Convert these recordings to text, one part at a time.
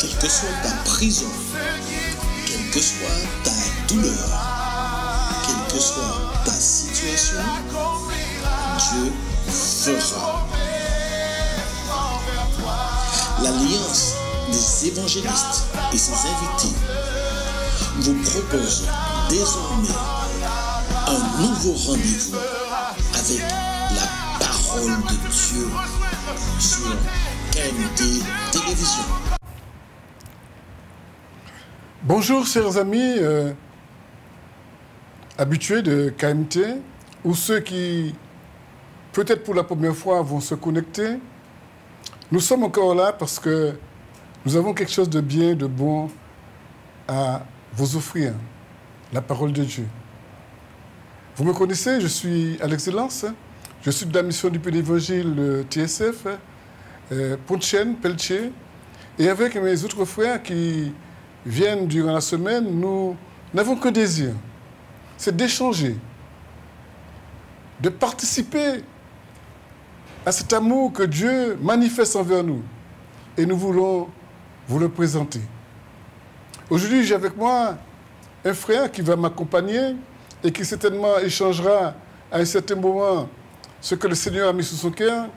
quelle que soit ta prison, quelle que soit ta douleur, quelle que soit ta situation, Dieu fera. L'Alliance des évangélistes et ses invités vous propose désormais un nouveau rendez-vous avec la parole de Dieu sur KMT Télévision. Bonjour chers amis habitués de KMT ou ceux qui peut-être pour la première fois vont se connecter. Nous sommes encore là parce que nous avons quelque chose de bien, de bon à vous offrir, la parole de Dieu. Vous me connaissez, je suis à l'excellence, je suis de la mission du Pays d'Évangile TSF, Pontchen, Peltier, et avec mes autres frères qui viennent durant la semaine, nous n'avons que désir, c'est d'échanger, de participer à cet amour que Dieu manifeste envers nous. Et nous voulons vous le présenter. Aujourd'hui, j'ai avec moi un frère qui va m'accompagner et qui certainement échangera à un certain moment ce que le Seigneur a mis sous son cœur.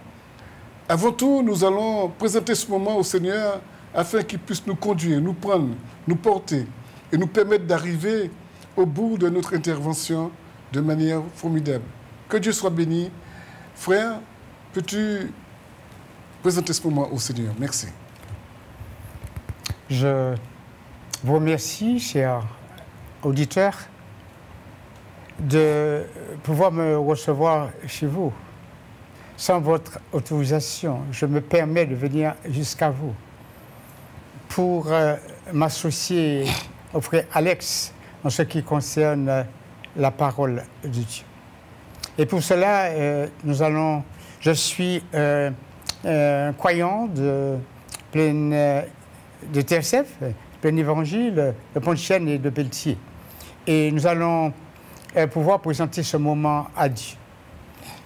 Avant tout, nous allons présenter ce moment au Seigneur afin qu'il puisse nous conduire, nous prendre, nous porter et nous permettre d'arriver au bout de notre intervention de manière formidable. Que Dieu soit béni. Frère, peux-tu présenter ce moment au Seigneur? Merci. Je vous remercie, chers auditeurs, de pouvoir me recevoir chez vous. Sans votre autorisation, je me permets de venir jusqu'à vous pour m'associer au frère Alex en ce qui concerne la parole de Dieu. Et pour cela, je suis un croyant de TSF, plein évangile, de Pontchen et de Peltier. Et nous allons pouvoir présenter ce moment à Dieu.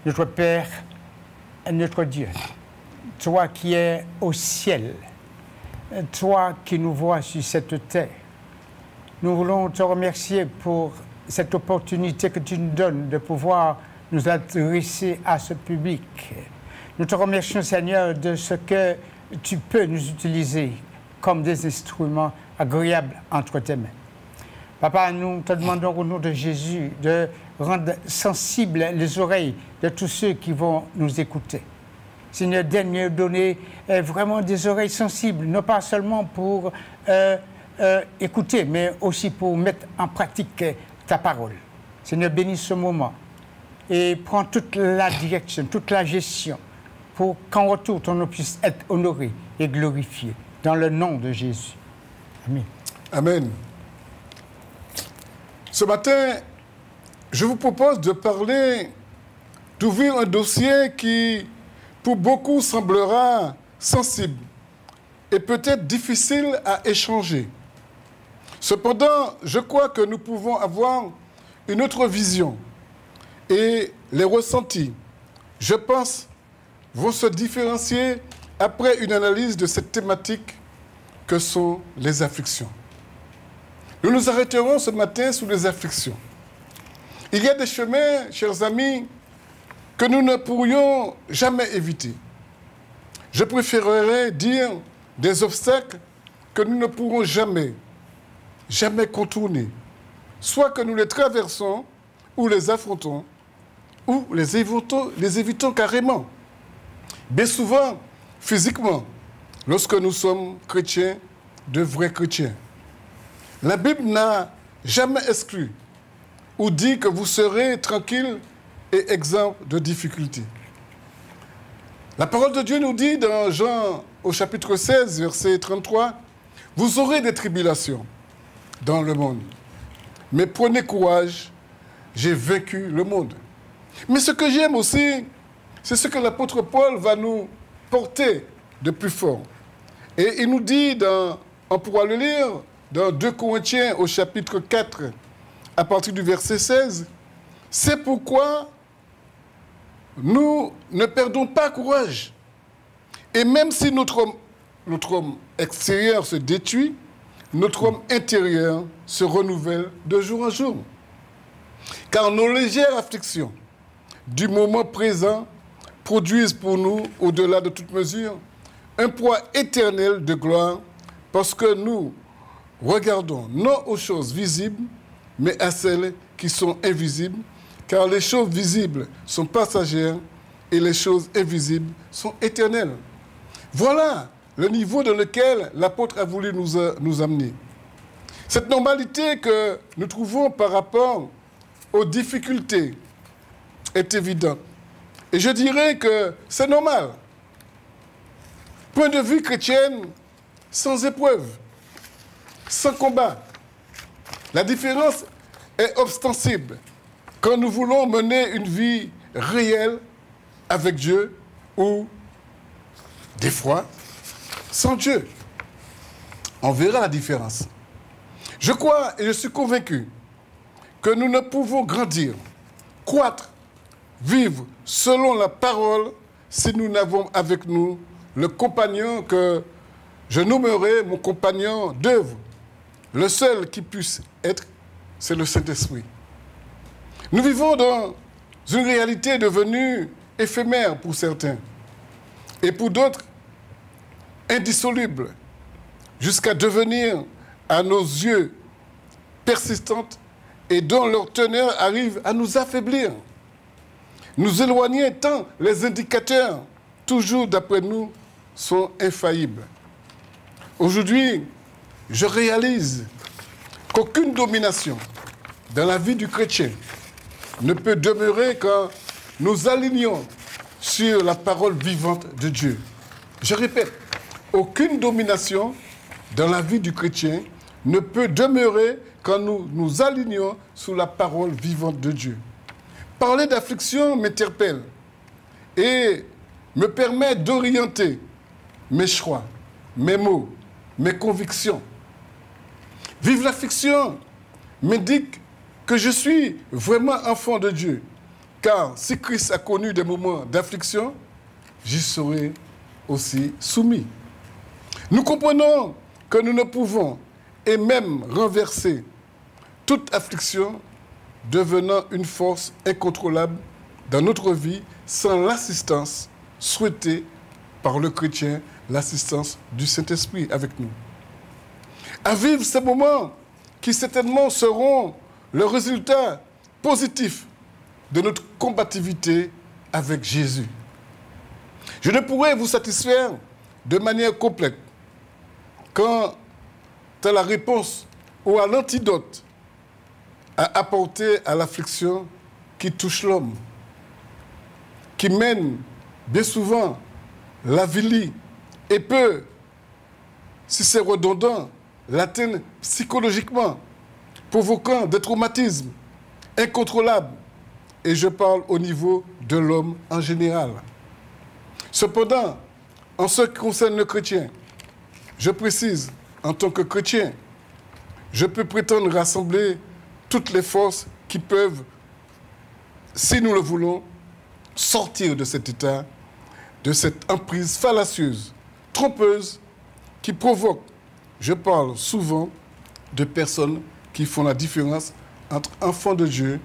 Notre Père, notre Dieu, toi qui es au ciel, toi qui nous vois sur cette terre, nous voulons te remercier pour cette opportunité que tu nous donnes de pouvoir nous adresser à ce public. Nous te remercions, Seigneur, de ce que tu peux nous utiliser comme des instruments agréables entre tes mains. Papa, nous te demandons au nom de Jésus de rendre sensibles les oreilles de tous ceux qui vont nous écouter. Seigneur, daigne donner vraiment des oreilles sensibles, non pas seulement pour écouter, mais aussi pour mettre en pratique ta parole. Seigneur, bénis ce moment et prends toute la direction, toute la gestion, pour qu'en retour, ton nom puisse être honoré et glorifié. Dans le nom de Jésus. Amen. Amen. Ce matin, je vous propose de parler, d'ouvrir un dossier qui, pour beaucoup, semblera sensible et peut-être difficile à échanger. Cependant, je crois que nous pouvons avoir une autre vision et les ressentis, je pense, vont se différencier après une analyse de cette thématique que sont les afflictions. Nous nous arrêterons ce matin sur les afflictions. Il y a des chemins, chers amis, que nous ne pourrions jamais éviter. Je préférerais dire des obstacles que nous ne pourrons jamais contourner. Soit que nous les traversons, ou les affrontons, ou les évitons carrément. Bien souvent, physiquement, lorsque nous sommes chrétiens, de vrais chrétiens. La Bible n'a jamais exclu ou dit que vous serez tranquille et exempt de difficultés. La parole de Dieu nous dit dans Jean au chapitre 16, verset 33, « Vous aurez des tribulations dans le monde, mais prenez courage, j'ai vaincu le monde. » Mais ce que j'aime aussi, c'est ce que l'apôtre Paul va nous porter de plus fort. Et il nous dit, on pourra le lire, dans 2 Corinthiens au chapitre 4, à partir du verset 16, « C'est pourquoi nous ne perdons pas courage. Et même si notre notre homme extérieur se détruit, notre homme intérieur se renouvelle de jour en jour. Car nos légères afflictions du moment présent produisent pour nous, au-delà de toute mesure, un poids éternel de gloire, parce que nous regardons non aux choses visibles, mais à celles qui sont invisibles, car les choses visibles sont passagères et les choses invisibles sont éternelles. Voilà le niveau dans lequel l'apôtre a voulu nous amener. Cette normalité que nous trouvons par rapport aux difficultés est évidente. Et je dirais que c'est normal. Point de vue chrétienne, sans épreuve, sans combat. La différence est ostensible quand nous voulons mener une vie réelle avec Dieu ou, des fois, sans Dieu. On verra la différence. Je crois et je suis convaincu que nous ne pouvons grandir, croître, vivre selon la parole si nous n'avons avec nous le compagnon que je nommerai mon compagnon d'œuvre. Le seul qui puisse être, c'est le Saint-Esprit. Nous vivons dans une réalité devenue éphémère pour certains et pour d'autres indissoluble, jusqu'à devenir à nos yeux persistante et dont leur teneur arrive à nous affaiblir, nous éloigner tant les indicateurs, toujours d'après nous, sont infaillibles. Aujourd'hui, je réalise qu'aucune domination dans la vie du chrétien ne peut demeurer quand nous alignons sur la parole vivante de Dieu. Je répète, aucune domination dans la vie du chrétien ne peut demeurer quand nous nous alignons sur la parole vivante de Dieu. Parler d'affliction m'interpelle et me permet d'orienter mes choix, mes mots, mes convictions. Vivre l'affliction m'indique que je suis vraiment enfant de Dieu, car si Christ a connu des moments d'affliction, j'y serai aussi soumis. Nous comprenons que nous ne pouvons et même renverser toute affliction devenant une force incontrôlable dans notre vie sans l'assistance souhaitée par le chrétien, l'assistance du Saint-Esprit avec nous. À vivre ces moments qui certainement seront le résultat positif de notre combativité avec Jésus. Je ne pourrais vous satisfaire de manière complète quant à la réponse ou à l'antidote à apporter à l'affliction qui touche l'homme, qui mène bien souvent l'avilie et peut, si c'est redondant, l'atteindre psychologiquement, provoquant des traumatismes incontrôlables. Et je parle au niveau de l'homme en général. Cependant, en ce qui concerne le chrétien, je précise, en tant que chrétien, je peux prétendre rassembler toutes les forces qui peuvent, si nous le voulons, sortir de cet état, de cette emprise fallacieuse, trompeuse, qui provoque, je parle souvent de personnes qui font la différence entre enfants de Dieu,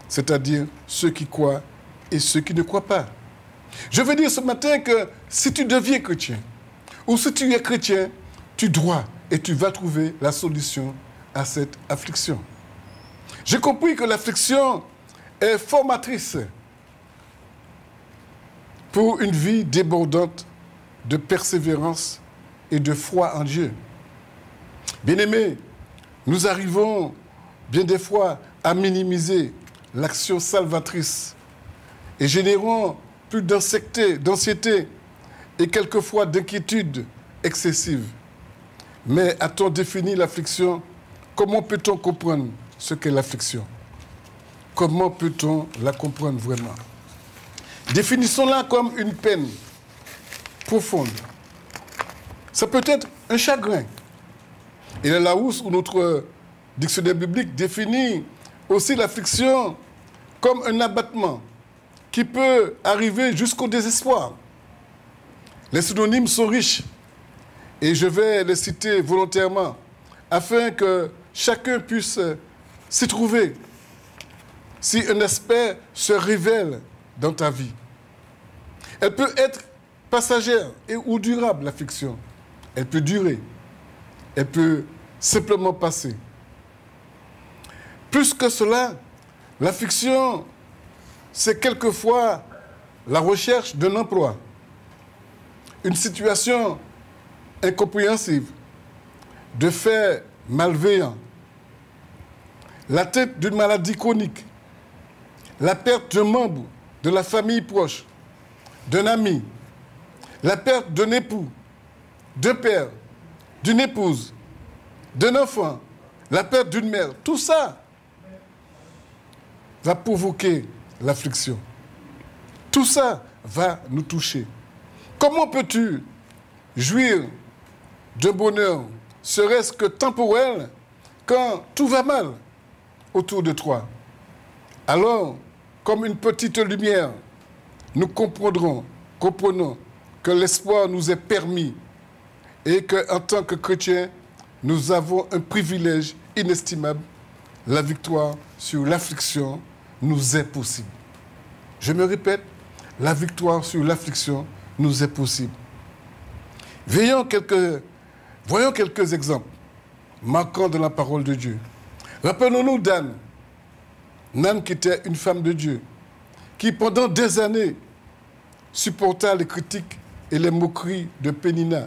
c'est-à-dire ceux qui croient et ceux qui ne croient pas. Je veux dire ce matin que si tu deviens chrétien, ou si tu es chrétien, tu dois et tu vas trouver la solution à cette affliction. J'ai compris que l'affliction est formatrice pour une vie débordante de persévérance et de foi en Dieu. Bien-aimés, nous arrivons bien des fois à minimiser l'action salvatrice et générons plus d'anxiété et quelquefois d'inquiétude excessive. Mais a-t-on défini l'affliction? Comment peut-on comprendre ce qu'est l'affliction? Comment peut-on la comprendre vraiment? Définissons-la comme une peine profonde. Ça peut être un chagrin. Et la Larousse ou notre dictionnaire biblique définit aussi l'affliction comme un abattement qui peut arriver jusqu'au désespoir. Les synonymes sont riches Et je vais les citer volontairement afin que chacun puisse s'y trouver si un aspect se révèle dans ta vie. Elle peut être passagère ou durable, l'affliction. Elle peut durer. Elle peut simplement passer. Plus que cela, l'affliction, c'est quelquefois la recherche d'un emploi, une situation incompréhensible, de faits malveillants, l'atteinte d'une maladie chronique, la perte d'un membre de la famille proche, d'un ami, la perte d'un époux, d'un père, d'une épouse, d'un enfant, la perte d'une mère, tout ça va provoquer l'affliction. Tout ça va nous toucher. Comment peux-tu jouir d'un bonheur, serait-ce que temporel, quand tout va mal autour de toi? Alors, comme une petite lumière, nous comprenons que l'espoir nous est permis et qu'en tant que chrétiens, nous avons un privilège inestimable. La victoire sur l'affliction nous est possible. Je me répète, la victoire sur l'affliction nous est possible. Voyons quelques exemples marquants de la parole de Dieu. Rappelons-nous d'Anne. Anne qui était une femme de Dieu, qui pendant des années supporta les critiques et les moqueries de Pénina.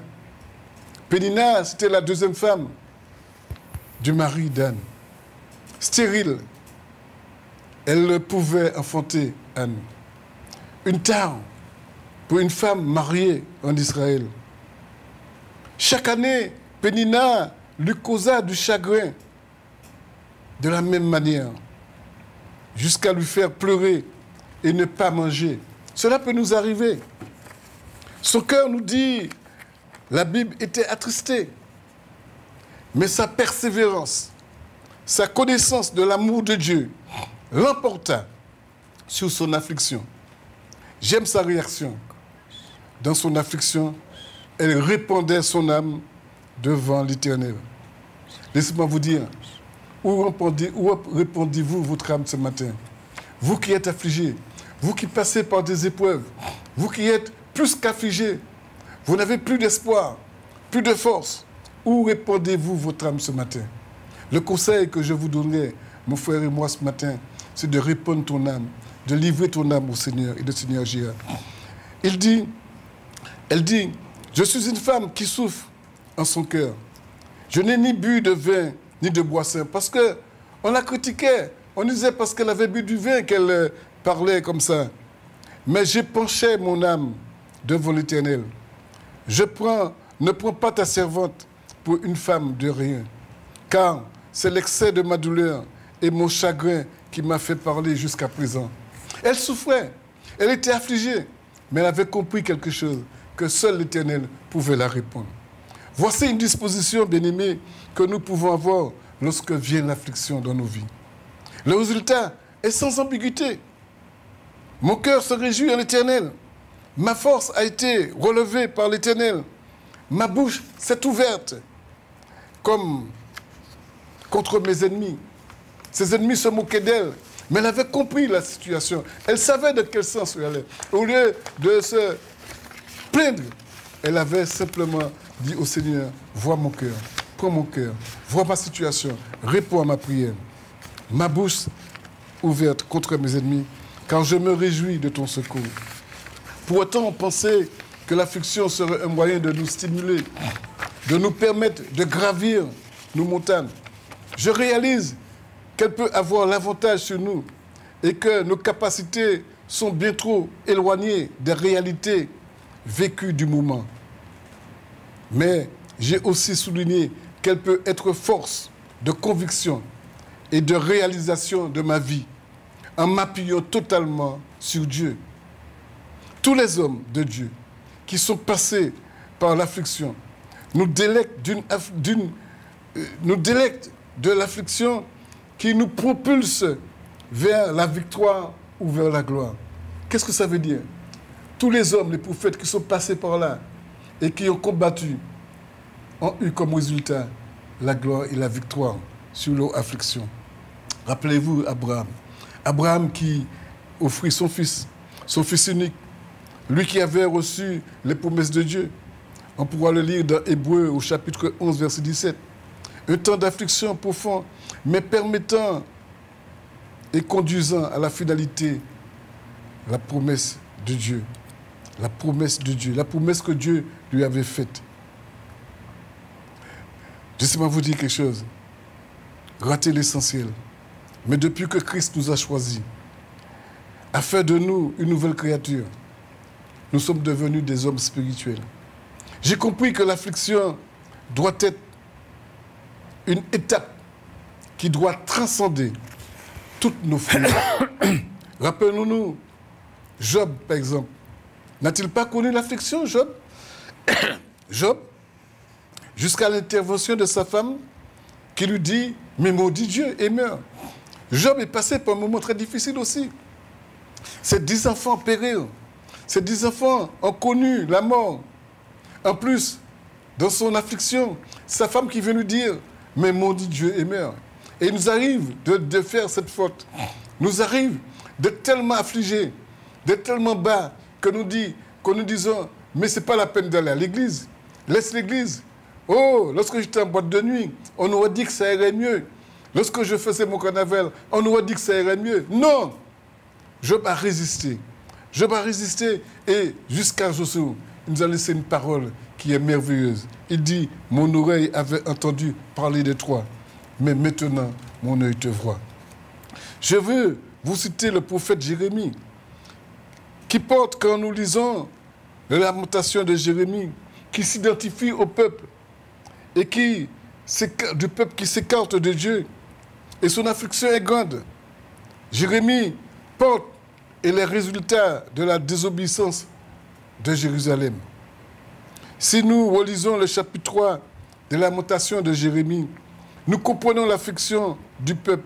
Pénina, c'était la deuxième femme du mari d'Anne. Stérile, elle pouvait enfanter Anne. Une tare pour une femme mariée en Israël. Chaque année, Pénina lui causa du chagrin de la même manière, jusqu'à lui faire pleurer et ne pas manger. Cela peut nous arriver. Son cœur nous dit, la Bible était attristée, mais sa persévérance, sa connaissance de l'amour de Dieu l'emporta sur son affliction. J'aime sa réaction. Dans son affliction, elle répandait son âme devant l'Éternel. Laissez-moi vous dire, où répondez-vous votre âme ce matin? Vous qui êtes affligés, vous qui passez par des épreuves, vous qui êtes plus qu'affligés, vous n'avez plus d'espoir, plus de force. Où répondez-vous votre âme ce matin? Le conseil que je vous donnerai, mon frère et moi ce matin, c'est de répondre ton âme, de livrer ton âme au Seigneur et le Seigneur agira. Elle dit, je suis une femme qui souffre en son cœur. Je n'ai ni bu de vin, ni de boisson, parce qu'on la critiquait. On disait parce qu'elle avait bu du vin qu'elle parlait comme ça. Mais j'ai penché mon âme devant l'Éternel. Ne prends pas ta servante pour une femme de rien, car c'est l'excès de ma douleur et mon chagrin qui m'a fait parler jusqu'à présent. Elle souffrait, elle était affligée, mais elle avait compris quelque chose, que seul l'Éternel pouvait la répondre. Voici une disposition, bien-aimée, que nous pouvons avoir lorsque vient l'affliction dans nos vies. Le résultat est sans ambiguïté. Mon cœur se réjouit en l'Éternel. Ma force a été relevée par l'Éternel. Ma bouche s'est ouverte comme contre mes ennemis. Ses ennemis se moquaient d'elle, mais elle avait compris la situation. Elle savait de quel sens elle allait. Au lieu de se plaindre, elle avait simplement dit au Seigneur, vois mon cœur, prends mon cœur, vois ma situation, réponds à ma prière. Ma bouche ouverte contre mes ennemis, car je me réjouis de ton secours. Pour autant, on pensait que l'affliction serait un moyen de nous stimuler, de nous permettre de gravir nos montagnes. Je réalise qu'elle peut avoir l'avantage sur nous et que nos capacités sont bien trop éloignées des réalités vécues du moment. Mais j'ai aussi souligné qu'elle peut être force de conviction et de réalisation de ma vie en m'appuyant totalement sur Dieu. Tous les hommes de Dieu qui sont passés par l'affliction nous délectent de l'affliction qui nous propulse vers la victoire ou vers la gloire. Qu'est-ce que ça veut dire? Tous les hommes, les prophètes qui sont passés par là et qui ont combattu, ont eu comme résultat la gloire et la victoire sur leur affliction. Rappelez-vous Abraham. Abraham qui offrit son fils unique, lui qui avait reçu les promesses de Dieu. On pourra le lire dans Hébreux au chapitre 11, verset 17. Un temps d'affliction profond, mais permettant et conduisant à la finalité la promesse de Dieu. La promesse de Dieu, la promesse que Dieu lui avait faite. Laissez-moi vous dire quelque chose. Ratez l'essentiel. Mais depuis que Christ nous a choisis, a fait de nous une nouvelle créature, nous sommes devenus des hommes spirituels. J'ai compris que l'affliction doit être une étape qui doit transcender toutes nos foulées. Rappelons-nous, Job, par exemple. N'a-t-il pas connu l'affliction, Job? Job, jusqu'à l'intervention de sa femme, qui lui dit « Mais maudit Dieu et meurt ». Job est passé par un moment très difficile aussi. Ses 10 enfants périrent. Ses 10 enfants ont connu la mort. En plus, dans son affliction, sa femme qui vient lui dire « Mais maudit Dieu et meurt ». Et il nous arrive de faire cette faute. Nous arrive d'être tellement affligés, d'être tellement bas, que nous disons « Mais ce n'est pas la peine d'aller à l'église. Laisse l'église. Oh, lorsque j'étais en boîte de nuit, on aurait dit que ça irait mieux. Lorsque je faisais mon carnaval, on aurait dit que ça irait mieux. » Non! Job a résisté. Job a résisté et jusqu'à Josué, il nous a laissé une parole qui est merveilleuse. Il dit « Mon oreille avait entendu parler de toi, mais maintenant mon œil te voit. » Je veux vous citer le prophète Jérémie, qui porte, quand nous lisons la lamentation de Jérémie, qui s'identifie au peuple et du peuple qui s'écarte de Dieu. Et son affliction est grande. Jérémie porte et les résultats de la désobéissance de Jérusalem. Si nous relisons le chapitre 3 de la lamentation de Jérémie, nous comprenons l'affliction du peuple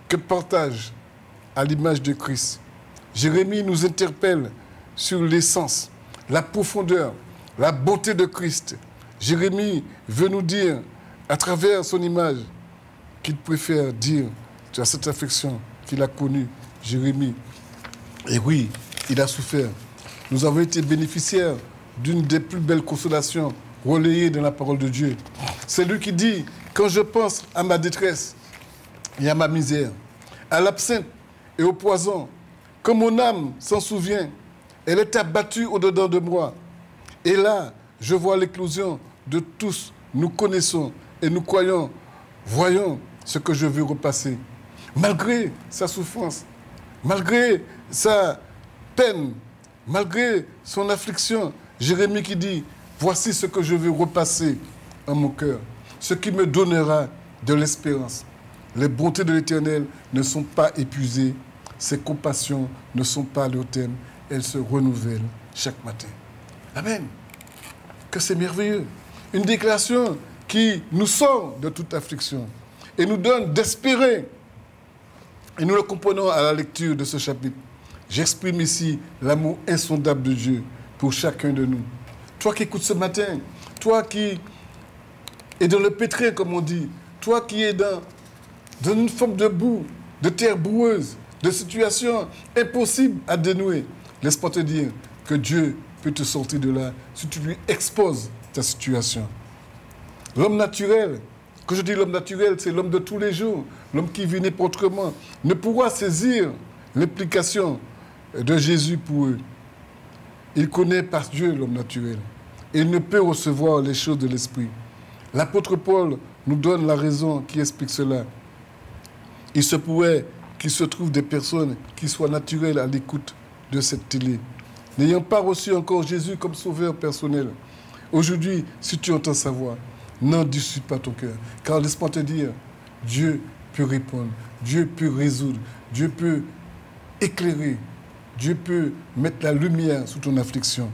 que partage à l'image de Christ. Jérémie nous interpelle sur l'essence, la profondeur, la bonté de Christ. Jérémie veut nous dire, à travers son image, qu'il préfère dire à cette affliction qu'il a connue, Jérémie. Et oui, il a souffert. Nous avons été bénéficiaires d'une des plus belles consolations relayées dans la parole de Dieu. C'est lui qui dit, quand je pense à ma détresse et à ma misère, à l'absinthe et au poison, que mon âme s'en souvient, elle est abattue au-dedans de moi. Et là, je vois l'éclosion de tous. Nous connaissons et nous croyons, voyons ce que je veux repasser. Malgré sa souffrance, malgré sa peine, malgré son affliction, Jérémie qui dit, voici ce que je veux repasser en mon cœur, ce qui me donnera de l'espérance. Les bontés de l'Éternel ne sont pas épuisées, ses compassions ne sont pas à leur terme, elles se renouvellent chaque matin. Amen. Que c'est merveilleux. Une déclaration qui nous sort de toute affliction et nous donne d'espérer. Et nous le comprenons à la lecture de ce chapitre. J'exprime ici l'amour insondable de Dieu pour chacun de nous. Toi qui écoutes ce matin, toi qui es dans le pétrin, comme on dit, toi qui es dans une forme de boue, de terre boueuse, de situation impossible à dénouer, laisse-moi te dire que Dieu peut te sortir de là si tu lui exposes ta situation. L'homme naturel, quand je dis l'homme naturel, c'est l'homme de tous les jours, l'homme qui vit n'importe comment, ne pourra saisir l'implication de Jésus pour eux. Il connaît par Dieu l'homme naturel. Et il ne peut recevoir les choses de l'esprit. L'apôtre Paul nous donne la raison qui explique cela. Il se pourrait qu'il se trouve des personnes qui soient naturelles à l'écoute de cette télé, n'ayant pas reçu encore Jésus comme sauveur personnel. Aujourd'hui, si tu entends sa voix, n'endurcis pas ton cœur. Car laisse-moi te dire, Dieu peut répondre, Dieu peut résoudre, Dieu peut éclairer, Dieu peut mettre la lumière sous ton affliction.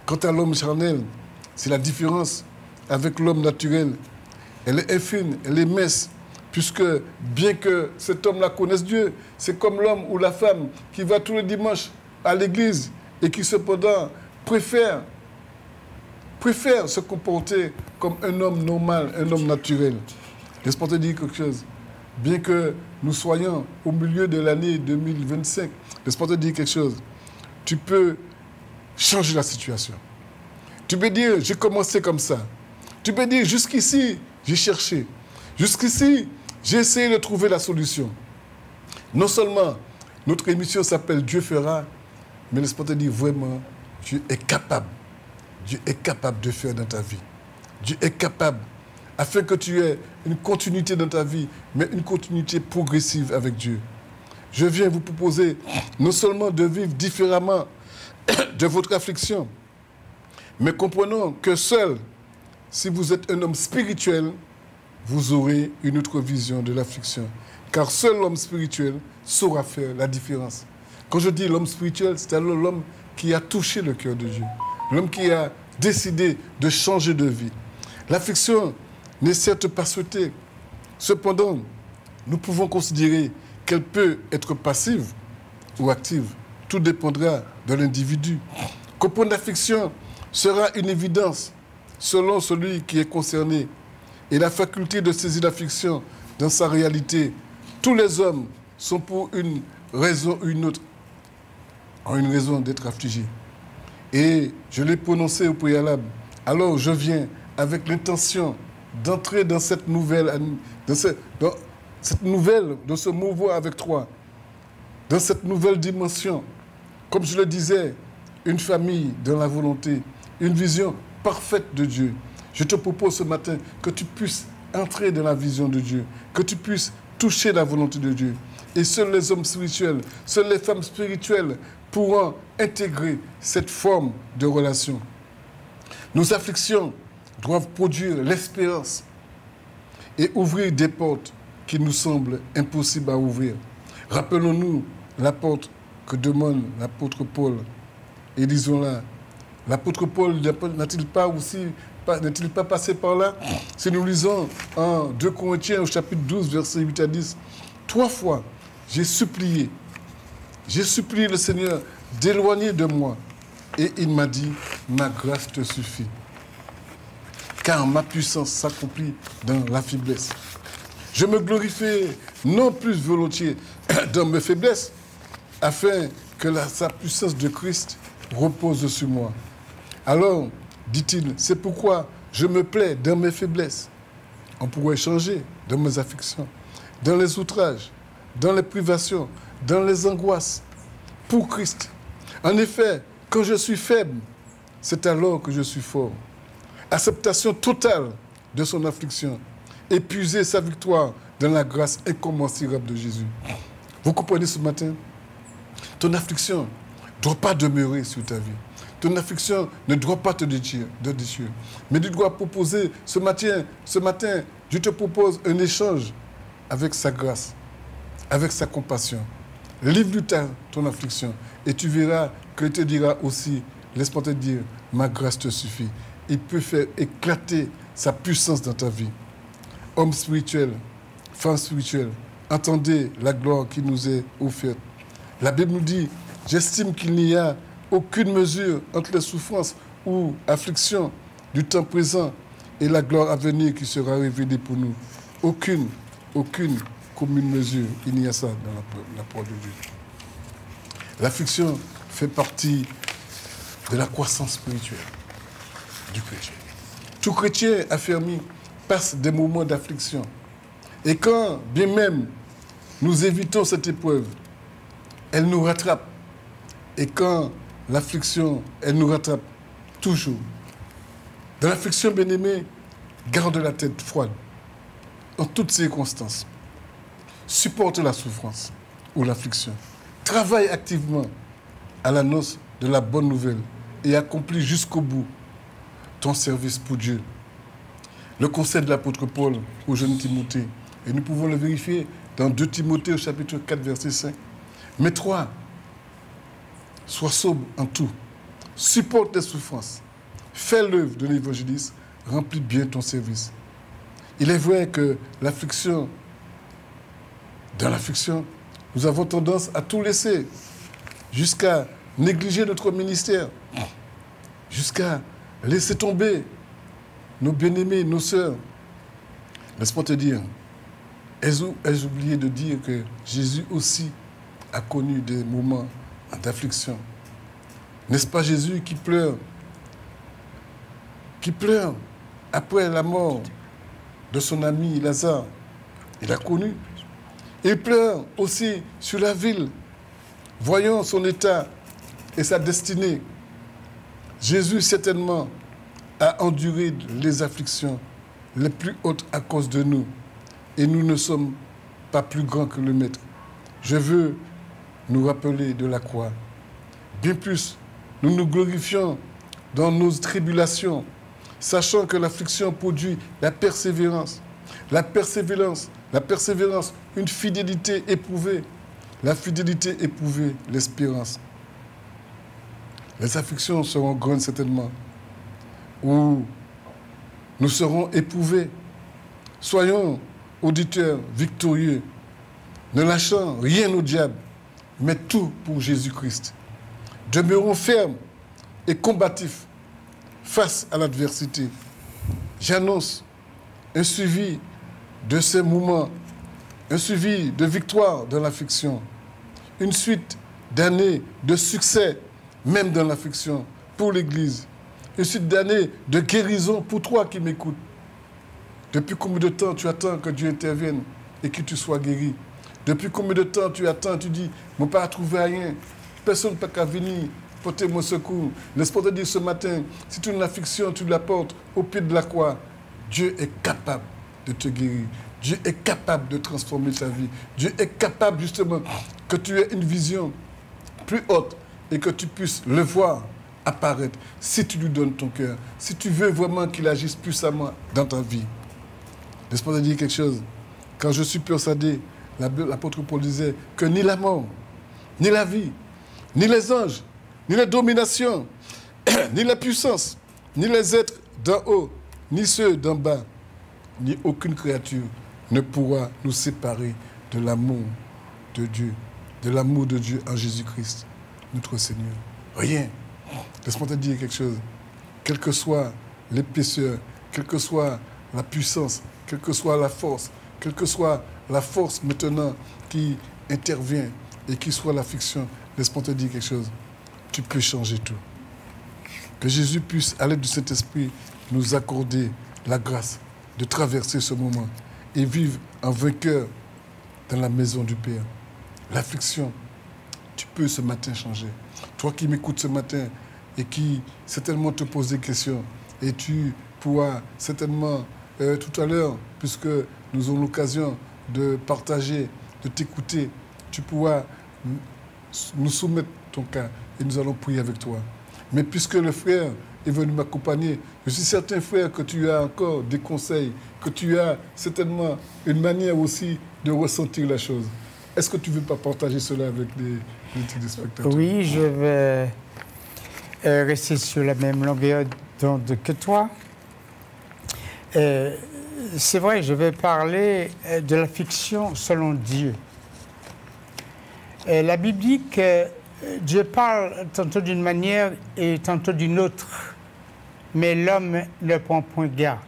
Quant à l'homme charnel, c'est la différence avec l'homme naturel. Elle est infime, elle est mince, puisque bien que cet homme-là connaisse Dieu, c'est comme l'homme ou la femme qui va tous les dimanches à l'église et qui cependant préfère préfère se comporter comme un homme normal, un homme naturel. Laisse-moi te dire quelque chose. Bien que nous soyons au milieu de l'année 2025, laisse-moi te dire quelque chose. Tu peux changer la situation. Tu peux dire, j'ai commencé comme ça. Tu peux dire, jusqu'ici, j'ai cherché. Jusqu'ici, j'ai essayé de trouver la solution. Non seulement notre émission s'appelle Dieu fera, mais laisse-moi te dire vraiment, Dieu est capable. Dieu est capable de faire dans ta vie. Dieu est capable, afin que tu aies une continuité dans ta vie, mais une continuité progressive avec Dieu. Je viens vous proposer non seulement de vivre différemment de votre affliction, mais comprenons que seul, si vous êtes un homme spirituel, vous aurez une autre vision de l'affliction. Car seul l'homme spirituel saura faire la différence. Quand je dis l'homme spirituel, c'est alors l'homme qui a touché le cœur de Dieu. L'homme qui a décidé de changer de vie. L'affliction n'est certes pas souhaitée. Cependant, nous pouvons considérer qu'elle peut être passive ou active. Tout dépendra de l'individu. Comprendre l'affliction sera une évidence selon celui qui est concerné. Et la faculté de saisir l'affliction dans sa réalité. Tous les hommes sont pour une raison ou une autre, ont une raison d'être affligés. Et je l'ai prononcé au préalable. Alors je viens avec l'intention d'entrer dans cette nouvelle, dans ce mouvement avec toi, dans cette nouvelle dimension. Comme je le disais, une famille dans la volonté, une vision parfaite de Dieu. Je te propose ce matin que tu puisses entrer dans la vision de Dieu, que tu puisses toucher la volonté de Dieu. Et seuls les hommes spirituels, seules les femmes spirituelles pourront intégrer cette forme de relation. Nos afflictions doivent produire l'espérance et ouvrir des portes qui nous semblent impossibles à ouvrir. Rappelons-nous la porte que demande l'apôtre Paul. Et disons-la, l'apôtre Paul n'est-il pas passé par là? Si nous lisons en 2 Corinthiens au chapitre 12, versets 8 à 10, 3 fois, j'ai supplié le Seigneur d'éloigner de moi. Et il m'a dit, ma grâce te suffit. Car ma puissance s'accomplit dans la faiblesse. Je me glorifie non plus volontiers dans mes faiblesses, afin que sa puissance de Christ repose sur moi. Alors, dit-il, c'est pourquoi je me plais dans mes faiblesses. On pourrait changer dans mes afflictions, dans les outrages, dans les privations, dans les angoisses, pour Christ. En effet, quand je suis faible, c'est alors que je suis fort. Acceptation totale de son affliction, épuiser sa victoire dans la grâce incommensurable de Jésus. Vous comprenez ce matin? Ton affliction ne doit pas demeurer sur ta vie. Ton affliction ne doit pas te détruire. Mais tu dois proposer ce matin, je te propose un échange avec sa grâce, avec sa compassion. Livre-lui ton affliction et tu verras qu'il te dira aussi, laisse-moi te dire, ma grâce te suffit. Il peut faire éclater sa puissance dans ta vie. Homme spirituel, femme spirituelle, entendez la gloire qui nous est offerte. La Bible nous dit, j'estime qu'il n'y a aucune mesure entre les souffrances ou afflictions du temps présent et la gloire à venir qui sera révélée pour nous. Aucune commune mesure. Il n'y a ça dans la parole de Dieu. L'affliction fait partie de la croissance spirituelle du chrétien. Tout chrétien affermi passe des moments d'affliction. Et quand, bien même, nous évitons cette épreuve, elle nous rattrape. Et quand l'affliction, elle nous rattrape toujours. Dans l'affliction, bien-aimé, garde la tête froide en toutes circonstances. Supporte la souffrance ou l'affliction. Travaille activement à l'annonce de la bonne nouvelle et accomplis jusqu'au bout ton service pour Dieu. Le conseil de l'apôtre Paul au jeune Timothée, et nous pouvons le vérifier dans 2 Timothée au chapitre 4, verset 5. Mais 3, sois sobre en tout, supporte les souffrances, fais l'œuvre de l'évangéliste, remplis bien ton service. Il est vrai que dans l'affliction, nous avons tendance à tout laisser, jusqu'à négliger notre ministère, jusqu'à laisser tomber nos bien-aimés, nos sœurs. Laisse-moi te dire, ai-je oublié de dire que Jésus aussi a connu des moments d'affliction. N'est-ce pas Jésus qui pleure après la mort de son ami Lazare? Il a connu. Il pleure aussi sur la ville, voyant son état et sa destinée. Jésus certainement a enduré les afflictions les plus hautes à cause de nous. Et nous ne sommes pas plus grands que le Maître. Je veux nous rappeler de la croix. Bien plus, nous nous glorifions dans nos tribulations, sachant que l'affliction produit la persévérance. La persévérance, une fidélité éprouvée. La fidélité éprouvée, l'espérance. Les afflictions seront grandes certainement, où nous serons éprouvés. Soyons auditeurs victorieux, ne lâchant rien au diable, mais tout pour Jésus-Christ. Demeurons fermes et combatifs face à l'adversité. J'annonce un suivi de ces moments, un suivi de victoire dans l'affliction, une suite d'années de succès, même dans l'affliction, pour l'Église, une suite d'années de guérison pour toi qui m'écoutes. Depuis combien de temps tu attends que Dieu intervienne et que tu sois guéri? Depuis combien de temps tu attends, tu dis, mon père n'a trouvé rien, personne n'a qu'à venir porter mon secours. Laisse-moi te dire ce matin, si tu as une affliction, tu la portes au pied de la croix. Dieu est capable de te guérir. Dieu est capable de transformer ta vie. Dieu est capable justement que tu aies une vision plus haute et que tu puisses le voir apparaître si tu lui donnes ton cœur, si tu veux vraiment qu'il agisse puissamment dans ta vie. Laisse-moi te dire quelque chose. Quand je suis persuadé, l'apôtre Paul disait que ni la mort, ni la vie, ni les anges, ni la domination, ni la puissance, ni les êtres d'en haut, ni ceux d'en bas, ni aucune créature ne pourra nous séparer de l'amour de Dieu en Jésus-Christ, notre Seigneur. Rien. Laisse-moi te dire quelque chose. Quelle que soit l'épaisseur, quelle que soit la puissance, quelle que soit la force, quelle que soit la force maintenant qui intervient et qui soit l'affliction, laisse-moi te dire quelque chose. Tu peux changer tout. Que Jésus puisse, à l'aide du Saint-Esprit, nous accorder la grâce de traverser ce moment et vivre en vainqueur dans la maison du Père. L'affliction, tu peux ce matin changer. Toi qui m'écoutes ce matin et qui certainement te pose des questions, et tu pourras certainement tout à l'heure, puisque nous avons l'occasion de partager, de t'écouter, tu pourras nous soumettre ton cas et nous allons prier avec toi. Mais puisque le frère est venu m'accompagner, je suis certain, frère, que tu as encore des conseils, que tu as certainement une manière aussi de ressentir la chose. Est-ce que tu ne veux pas partager cela avec les téléspectateurs? Oui, je vais rester sur la même longueur d'onde que toi. C'est vrai, je vais parler de l'affliction selon Dieu. La Bible dit que Dieu parle tantôt d'une manière et tantôt d'une autre, mais l'homme ne prend point garde.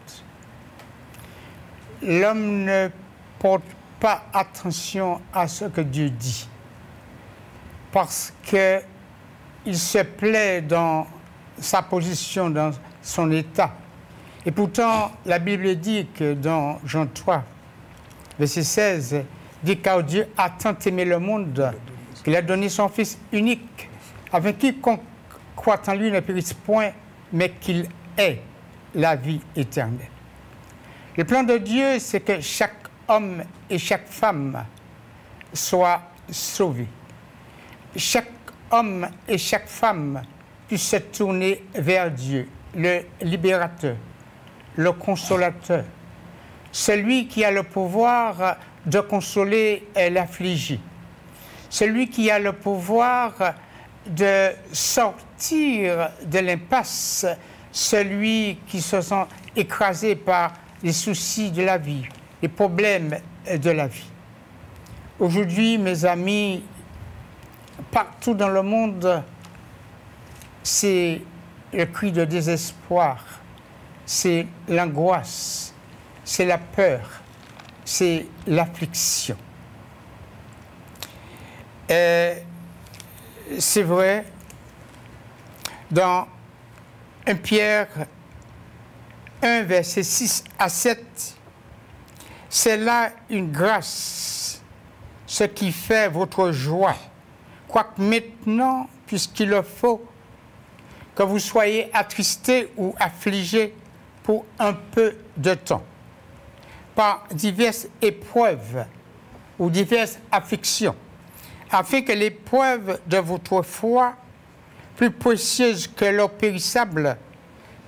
L'homme ne porte pas attention à ce que Dieu dit, parce qu'il se plaît dans sa position, dans son état. Et pourtant, la Bible dit que dans Jean 3, verset 16, dit car Dieu a tant aimé le monde qu'il a donné son Fils unique, afin que quiconque croit en lui ne périsse point, mais qu'il ait la vie éternelle. Le plan de Dieu, c'est que chaque homme et chaque femme soient sauvés. Chaque homme et chaque femme puisse se tourner vers Dieu, le libérateur, le consolateur, celui qui a le pouvoir de consoler l'affligé, celui qui a le pouvoir de sortir de l'impasse, celui qui se sent écrasé par les soucis de la vie, les problèmes de la vie. Aujourd'hui, mes amis, partout dans le monde, c'est le cri de désespoir, c'est l'angoisse, c'est la peur, c'est l'affliction. C'est vrai, dans 1 Pierre 1, verset 6 à 7, c'est là une grâce, ce qui fait votre joie. Quoique maintenant, puisqu'il le faut, que vous soyez attristés ou affligés pour un peu de temps, par diverses épreuves ou diverses afflictions, afin que l'épreuve de votre foi, plus précieuse que l'or périssable,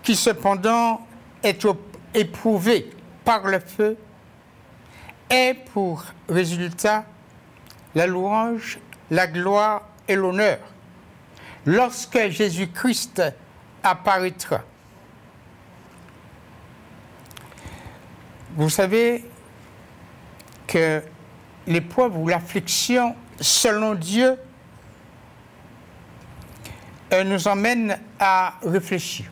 qui cependant est éprouvée par le feu, ait pour résultat la louange, la gloire et l'honneur, lorsque Jésus-Christ apparaîtra. Vous savez que l'épreuve ou l'affliction, selon Dieu, nous emmène à réfléchir.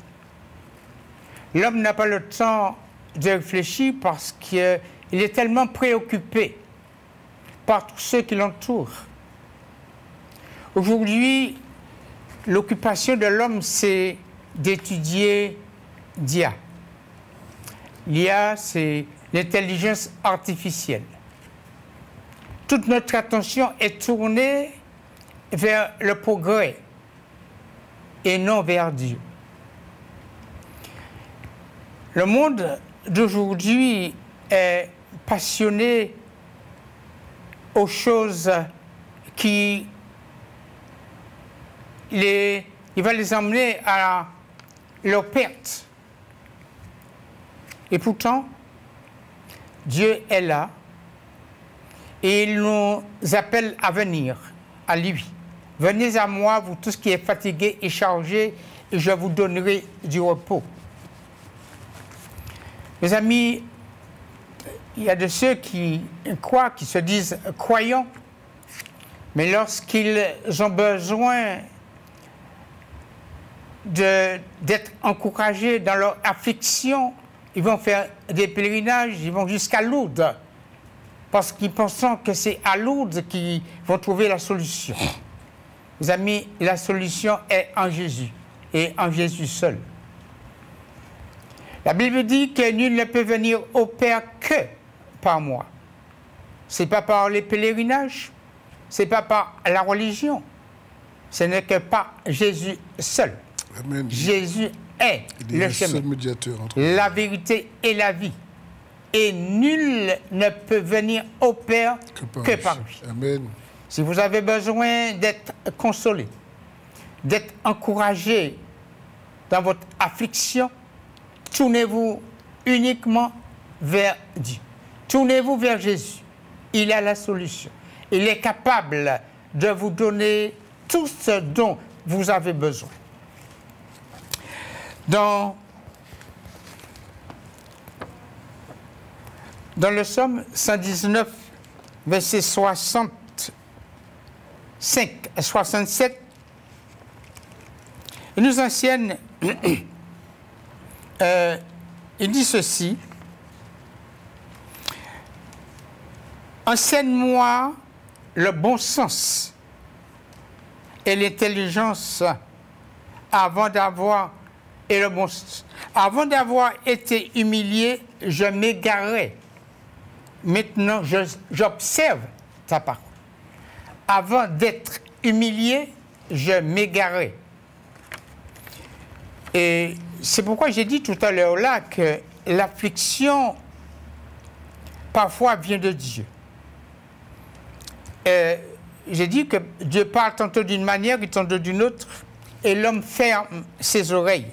L'homme n'a pas le temps de réfléchir parce qu'il est tellement préoccupé par tous ceux qui l'entourent. Aujourd'hui, l'occupation de l'homme, c'est d'étudier l'IA. L'IA, c'est l'intelligence artificielle. Toute notre attention est tournée vers le progrès et non vers Dieu. Le monde d'aujourd'hui est passionné aux choses qui il va les emmener à leur perte. Et pourtant, Dieu est là et il nous appelle à venir à lui. Venez à moi, vous tous qui êtes fatigués et chargés, et je vous donnerai du repos. Mes amis, il y a de ceux qui croient, qui se disent croyants, mais lorsqu'ils ont besoin d'être encouragés dans leur affliction, ils vont faire des pèlerinages, ils vont jusqu'à Lourdes, parce qu'ils pensent que c'est à Lourdes qu'ils vont trouver la solution. Mes amis, la solution est en Jésus, et en Jésus seul. La Bible dit que nul ne peut venir au Père que par moi. Ce n'est pas par les pèlerinages, ce n'est pas par la religion, ce n'est que par Jésus seul. Amen. Jésus est le chemin, la vérité et la vie. Et nul ne peut venir au Père que par lui. Amen. Si vous avez besoin d'être consolé, d'être encouragé dans votre affliction, tournez-vous uniquement vers Dieu. Tournez-vous vers Jésus. Il a la solution. Il est capable de vous donner tout ce dont vous avez besoin. Dans le psaume 119, verset 65 à 67, il nous enseigne, il dit ceci: enseigne-moi le bon sens et l'intelligence avant d'avoir été humilié, je m'égarais. Maintenant, j'observe ta parole. Avant d'être humilié, je m'égarais. Et c'est pourquoi j'ai dit tout à l'heure là que l'affliction, parfois, vient de Dieu. J'ai dit que Dieu parle tantôt d'une manière et tantôt d'une autre, et l'homme ferme ses oreilles.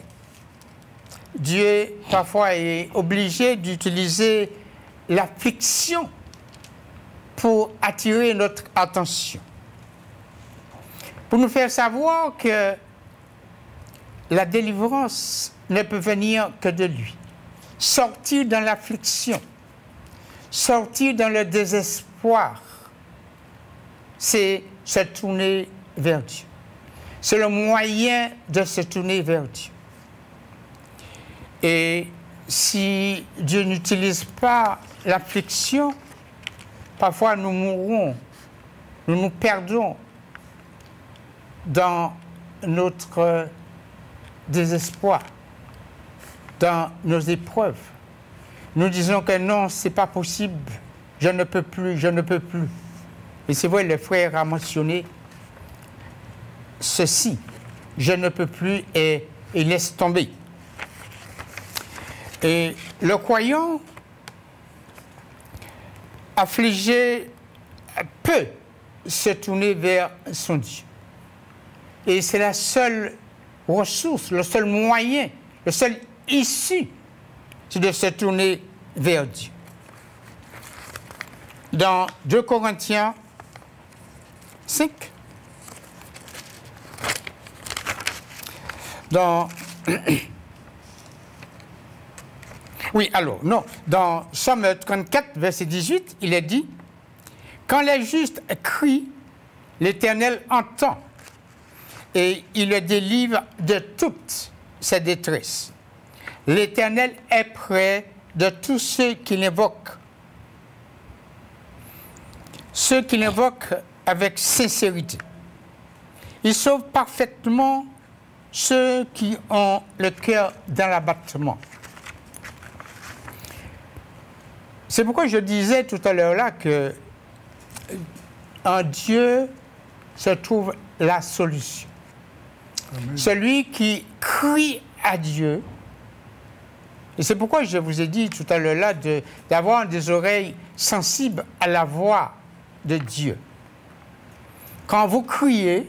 Dieu, parfois, est obligé d'utiliser l'affliction pour attirer notre attention. Pour nous faire savoir que la délivrance ne peut venir que de lui. Sortir dans l'affliction, sortir dans le désespoir, c'est se tourner vers Dieu. C'est le moyen de se tourner vers Dieu. Et si Dieu n'utilise pas l'affliction, parfois nous mourrons, nous nous perdons dans notre désespoir, dans nos épreuves. Nous disons que non, ce n'est pas possible, je ne peux plus, je ne peux plus. Et c'est vrai, le frère a mentionné ceci, je ne peux plus et il laisse tomber. Et le croyant affligé peut se tourner vers son Dieu. Et c'est la seule ressource, le seul moyen, le seul issue, c'est de se tourner vers Dieu. Dans 2 Corinthiens 5, dans Psaume 34, verset 18, il est dit « Quand les justes crient, l'Éternel entend, et il le délivre de toutes ses détresses. L'Éternel est près de tous ceux qui l'invoquent avec sincérité. Il sauve parfaitement ceux qui ont le cœur dans l'abattement. » C'est pourquoi je disais tout à l'heure là que en Dieu se trouve la solution. Amen. Celui qui crie à Dieu, et c'est pourquoi je vous ai dit tout à l'heure là d'avoir des oreilles sensibles à la voix de Dieu. Quand vous criez,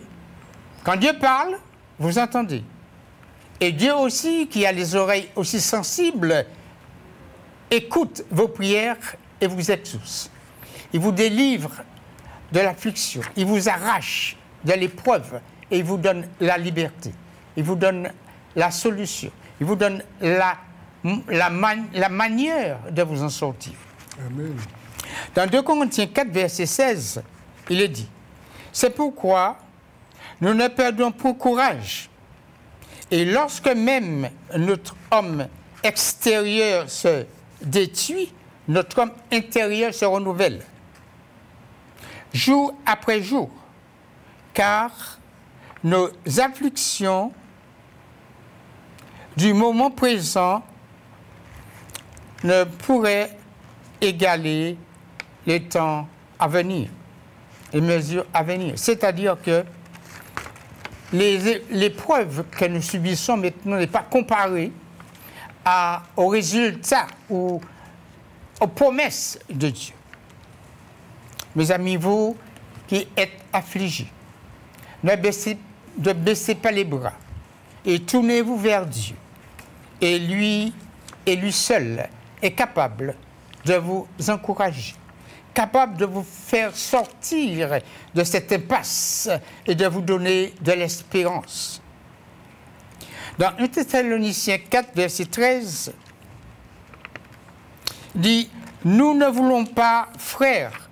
quand Dieu parle, vous entendez. Et Dieu aussi, qui a les oreilles aussi sensibles, écoute vos prières et vous exauce. Il vous délivre de l'affliction, il vous arrache de l'épreuve et il vous donne la liberté. Il vous donne la solution, il vous donne la manière de vous en sortir. Amen. Dans 2 Corinthiens 4, verset 16, il est dit « C'est pourquoi nous ne perdons point courage. Et lorsque même notre homme extérieur se détruit, notre homme intérieur se renouvelle, jour après jour, car nos afflictions du moment présent ne pourraient égaler les temps à venir, les mesures à venir. C'est-à-dire que l'épreuve que nous subissons maintenant n'est pas comparée aux résultats ou aux promesses de Dieu. Mes amis, vous qui êtes affligés, ne baissez pas les bras et tournez-vous vers Dieu. Et lui seul est capable de vous encourager, capable de vous faire sortir de cette impasse et de vous donner de l'espérance. Dans 1 Thessaloniciens 4, verset 13, dit « Nous ne voulons pas, frères,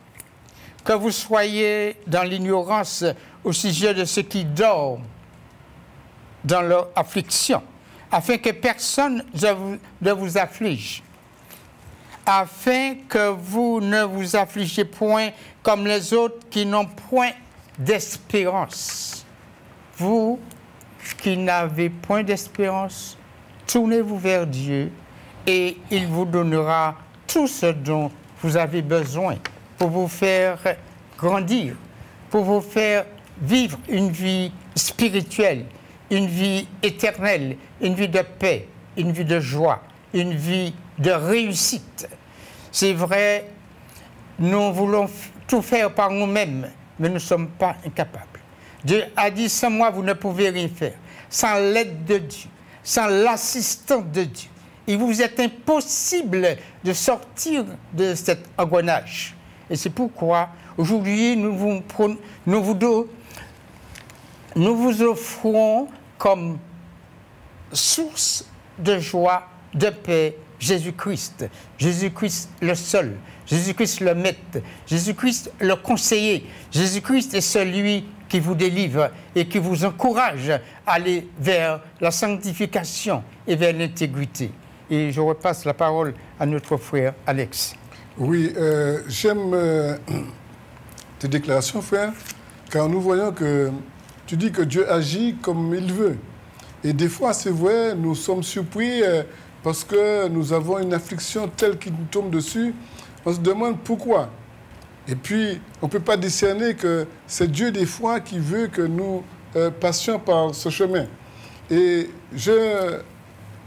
que vous soyez dans l'ignorance au sujet de ceux qui dorment dans leur affliction, afin que personne ne vous afflige, afin que vous ne vous affligez point comme les autres qui n'ont point d'espérance. Vous qui n'avez point d'espérance, tournez-vous vers Dieu et il vous donnera tout ce dont vous avez besoin pour vous faire grandir, pour vous faire vivre une vie spirituelle, une vie éternelle, une vie de paix, une vie de joie, une vie de réussite. C'est vrai, nous voulons tout faire par nous-mêmes, mais nous ne sommes pas incapables. Dieu a dit, sans moi, vous ne pouvez rien faire. Sans l'aide de Dieu, sans l'assistance de Dieu, il vous est impossible de sortir de cet engrenage. Et c'est pourquoi, aujourd'hui, nous vous offrons comme source de joie, de paix, Jésus-Christ. Jésus-Christ le seul, Jésus-Christ le maître, Jésus-Christ le conseiller. Jésus-Christ est celui qui vous délivre et qui vous encourage à aller vers la sanctification et vers l'intégrité. et je repasse la parole à notre frère Alex. Oui, j'aime tes déclarations, frère, car nous voyons que tu dis que Dieu agit comme il veut. Et des fois, c'est vrai, nous sommes surpris parce que nous avons une affliction telle qui nous tombe dessus. On se demande pourquoi. Et puis, on ne peut pas discerner que c'est Dieu des fois qui veut que nous passions par ce chemin. Et je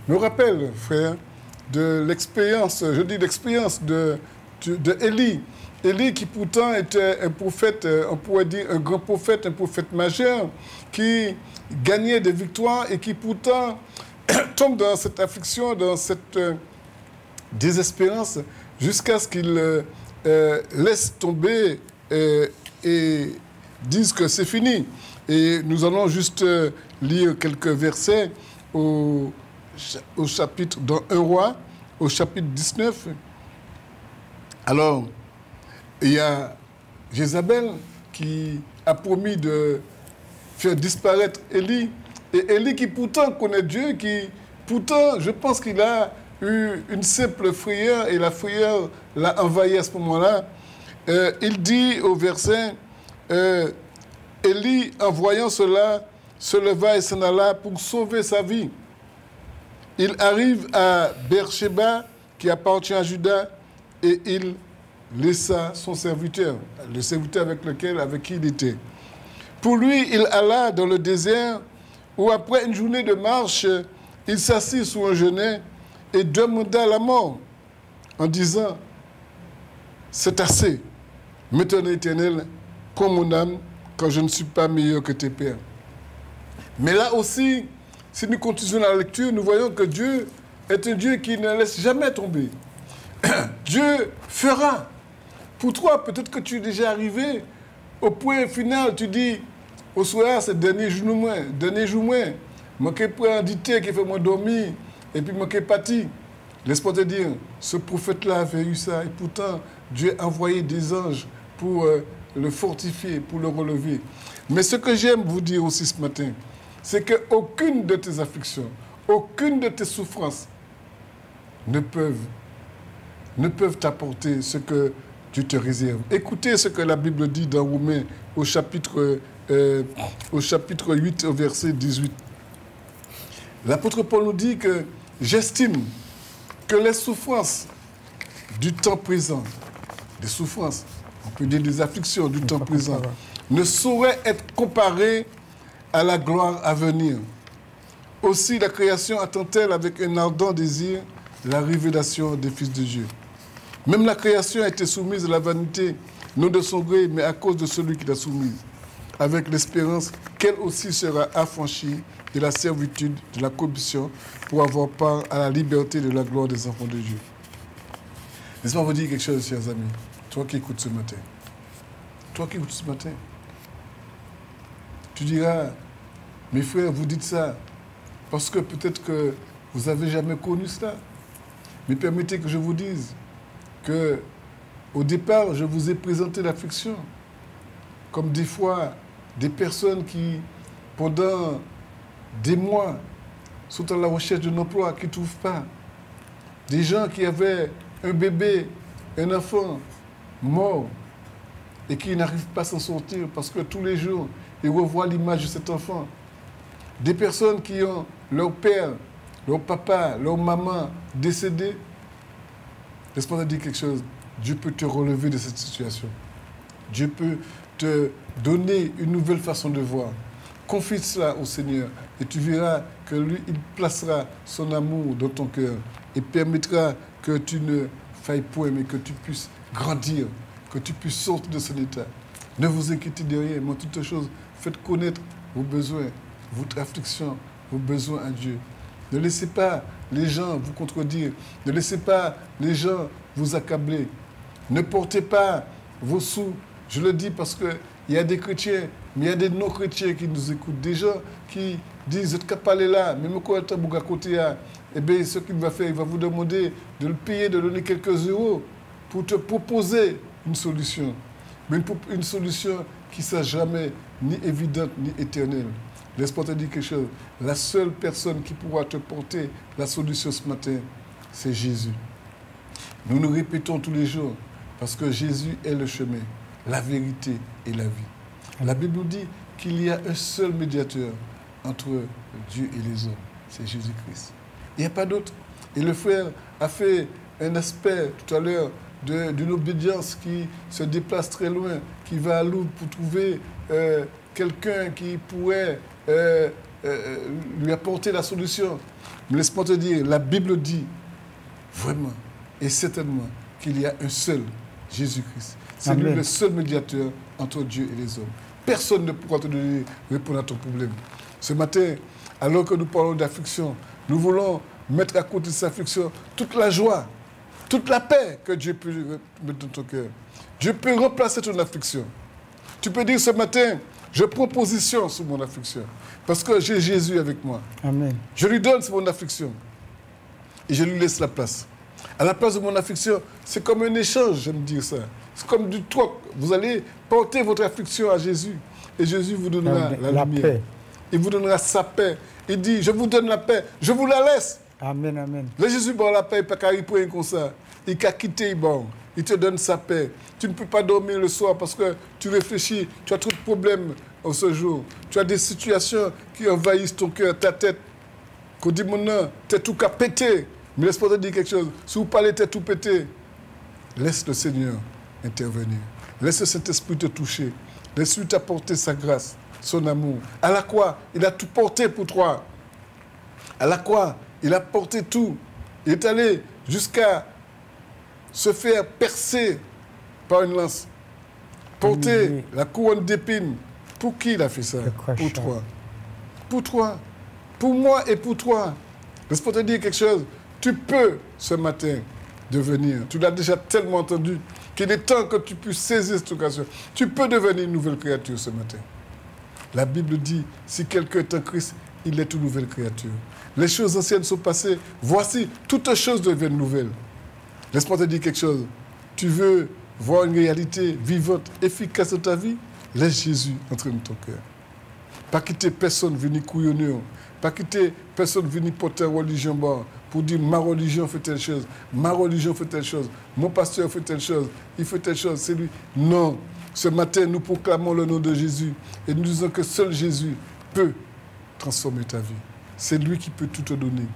me rappelle, frère, de l'expérience, je dis l'expérience de Élie. Élie qui pourtant était un prophète, on pourrait dire un grand prophète, un prophète majeur, qui gagnait des victoires et qui pourtant tombe dans cette affliction, dans cette désespérance, jusqu'à ce qu'il laisse tomber et dise que c'est fini. Et nous allons juste lire quelques versets au chapitre, dans 1 Roi, au chapitre 19. Alors, il y a Jézabel qui a promis de faire disparaître Élie. Et Élie qui pourtant connaît Dieu, qui pourtant, je pense qu'il a eu une simple frayeur et la frayeur l'a envahi à ce moment-là. Il dit au verset, Élie, en voyant cela, se leva et s'en alla pour sauver sa vie. Il arrive à Beersheba, qui appartient à Juda, et il laissa son serviteur, le serviteur avec qui il était. Pour lui, il alla dans le désert, où après une journée de marche, il s'assit sous un genêt et demanda la mort, en disant, c'est assez, maintenant Éternel, prends mon âme, quand je ne suis pas meilleur que tes pères. Mais là aussi, si nous continuons la lecture, nous voyons que Dieu est un Dieu qui ne laisse jamais tomber. Dieu fera. Pour toi, peut-être que tu es déjà arrivé au point final, tu dis, au soir, c'est dernier jour moins, je ne pas dité qui fait moi dormir, et puis je ne pas parti. Laisse-moi te dire, ce prophète-là avait eu ça, et pourtant, Dieu a envoyé des anges pour le fortifier, pour le relever. Mais ce que j'aime vous dire aussi ce matin, c'est qu'aucune de tes afflictions, aucune de tes souffrances ne peuvent t'apporter ce que Dieu te réserve. Écoutez ce que la Bible dit dans Romains au chapitre 8, au verset 18. L'apôtre Paul nous dit que j'estime que les souffrances du temps présent, des souffrances, on peut dire des afflictions du temps présent, ne sauraient être comparées à la gloire à venir. Aussi la création attend-elle avec un ardent désir la révélation des fils de Dieu. Même la création a été soumise à la vanité, non de son gré, mais à cause de celui qui l'a soumise, avec l'espérance qu'elle aussi sera affranchie de la servitude, de la corruption, pour avoir part à la liberté de la gloire des enfants de Dieu. Laissez-moi vous dire quelque chose, chers amis. Toi qui écoutes ce matin. Toi qui écoutes ce matin. Tu diras, mes frères, vous dites ça parce que peut-être que vous n'avez jamais connu cela. Mais permettez que je vous dise que au départ, je vous ai présenté l'affliction comme des fois des personnes qui, pendant des mois, sont à la recherche d'un emploi, qui ne trouvent pas. Des gens qui avaient un bébé, un enfant mort et qui n'arrivent pas à s'en sortir parce que tous les jours, ils revoient l'image de cet enfant. Des personnes qui ont leur père, leur papa, leur maman décédés. Laisse-moi te dire quelque chose. Dieu peut te relever de cette situation. Dieu peut te donner une nouvelle façon de voir. Confie cela au Seigneur et tu verras que lui, il placera son amour dans ton cœur et permettra que tu ne failles point, mais que tu puisses grandir, que tu puisses sortir de cet état. Ne vous inquiétez de rien, mais en toutes choses, faites connaître vos besoins, votre affliction, vos besoins à Dieu. Ne laissez pas les gens vous contredire. Ne laissez pas les gens vous accabler. Ne portez pas vos sous. Je le dis parce qu'il y a des chrétiens, mais il y a des non-chrétiens qui nous écoutent. Des gens qui disent, « Je ne aller là, mais je vais à côté. » Eh bien, ce qu'il va faire, il va vous demander de le payer, de donner quelques euros pour te proposer une solution. Mais une solution qui ne sera jamais ni évidente ni éternelle. Laisse-moi te dire quelque chose. La seule personne qui pourra te porter la solution ce matin, c'est Jésus. Nous nous répétons tous les jours parce que Jésus est le chemin, la vérité et la vie. La Bible nous dit qu'il y a un seul médiateur entre Dieu et les hommes, c'est Jésus-Christ. Il n'y a pas d'autre. Et le frère a fait un aspect tout à l'heure d'une obédience qui se déplace très loin, qui va à Lourdes pour trouver quelqu'un qui pourrait lui apporter la solution. Mais laisse-moi te dire, la Bible dit vraiment et certainement qu'il y a un seul Jésus-Christ. C'est lui le seul médiateur entre Dieu et les hommes. Personne ne pourra te donner répondre à ton problème. Ce matin, alors que nous parlons d'affliction, nous voulons mettre à côté de cette affliction toute la joie, toute la paix que Dieu peut mettre dans ton cœur. Dieu peut remplacer ton affliction. Tu peux dire ce matin, je prends position sur mon affliction parce que j'ai Jésus avec moi. Amen. Je lui donne mon affliction et je lui laisse la place. À la place de mon affliction, c'est comme un échange, j'aime dire ça. C'est comme du troc. Vous allez porter votre affliction à Jésus et Jésus vous donnera la lumière. Paix. Il vous donnera sa paix. Il dit, je vous donne la paix, je vous la laisse. Amen, amen. Le Jésus bon la paix, il ne peut pas carrer comme ça. Il t'a quitté, bon. Il te donne sa paix. Tu ne peux pas dormir le soir parce que tu réfléchis, tu as trop de problèmes en ce jour. Tu as des situations qui envahissent ton cœur, ta tête. Qu'on dit maintenant, t'es tout qu'à péter. Mais laisse-moi te dire quelque chose. Si vous parlez, t'es tout pété. Laisse le Seigneur intervenir. Laisse le Saint-Esprit te toucher. Laisse-lui t'apporter sa grâce, son amour. À la croix, il a tout porté pour toi. À la croix, il a porté tout. Il est allé jusqu'à se faire percer par une lance. Porter la couronne d'épines. Pour qui il a fait ça? Pour toi. Pour toi. Pour moi et pour toi. Laisse-moi te dire quelque chose. Tu peux, ce matin, devenir. Tu l'as déjà tellement entendu qu'il est temps que tu puisses saisir cette occasion. Tu peux devenir une nouvelle créature ce matin. La Bible dit, si quelqu'un est en Christ, il est une nouvelle créature. Les choses anciennes sont passées. Voici, toutes choses deviennent nouvelles. Laisse-moi te dire quelque chose. Tu veux voir une réalité vivante, efficace dans ta vie? Laisse Jésus entrer dans ton cœur. Pas quitter personne venir couillonner. Pas quitter personne venir porter une religion pour dire ma religion fait telle chose, ma religion fait telle chose, mon pasteur fait telle chose, il fait telle chose, c'est lui. Non. Ce matin, nous proclamons le nom de Jésus et nous disons que seul Jésus peut transformer ta vie. C'est lui qui peut tout te donner.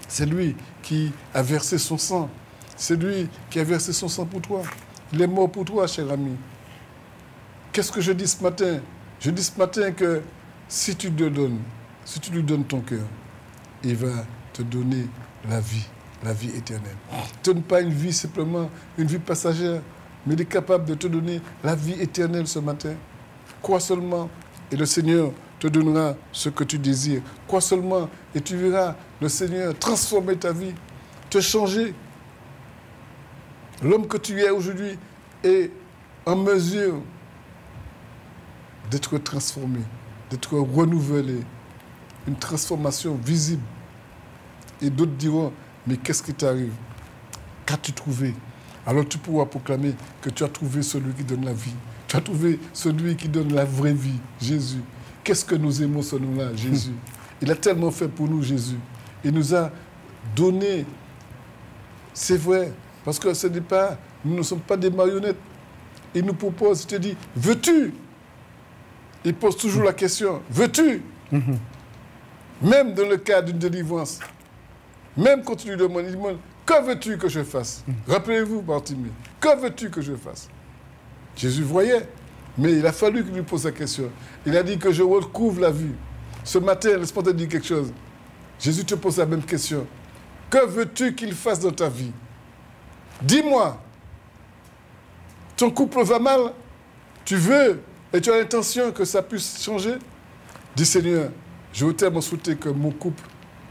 C'est lui qui a versé son sang. C'est lui qui a versé son sang pour toi. Il est mort pour toi, cher ami. Qu'est-ce que je dis ce matin? Je dis ce matin que si tu le donnes, si tu lui donnes ton cœur, il va te donner la vie éternelle. Il ne te donne pas une vie simplement, une vie passagère, mais il est capable de te donner la vie éternelle ce matin. Crois seulement et le Seigneur te donnera ce que tu désires. Crois seulement et tu verras le Seigneur transformer ta vie, te changer. L'homme que tu es aujourd'hui est en mesure d'être transformé, d'être renouvelé. Une transformation visible. Et d'autres diront, mais qu'est-ce qui t'arrive? Qu'as-tu trouvé? Alors tu pourras proclamer que tu as trouvé celui qui donne la vie. Tu as trouvé celui qui donne la vraie vie, Jésus. Qu'est-ce que nous aimons ce nom-là, Jésus? Il a tellement fait pour nous, Jésus. Il nous a donné, c'est vrai, parce que ce n'est pas, nous ne sommes pas des marionnettes. Il nous propose, il te dit, veux-tu? Il pose toujours la question, veux-tu? Même dans le cas d'une délivrance, même quand tu lui demandes, il demande, que veux-tu que je fasse? Rappelez-vous, Bartimée, que veux-tu que je fasse? Jésus voyait, mais il a fallu qu'il lui pose la question. Il a dit que je recouvre la vue. Ce matin, laisse-moi te dire quelque chose. Jésus te pose la même question. Que veux-tu qu'il fasse dans ta vie? Dis-moi, ton couple va mal? Tu veux et tu as l'intention que ça puisse changer? Dis Seigneur, je veux tellement souhaiter que mon couple,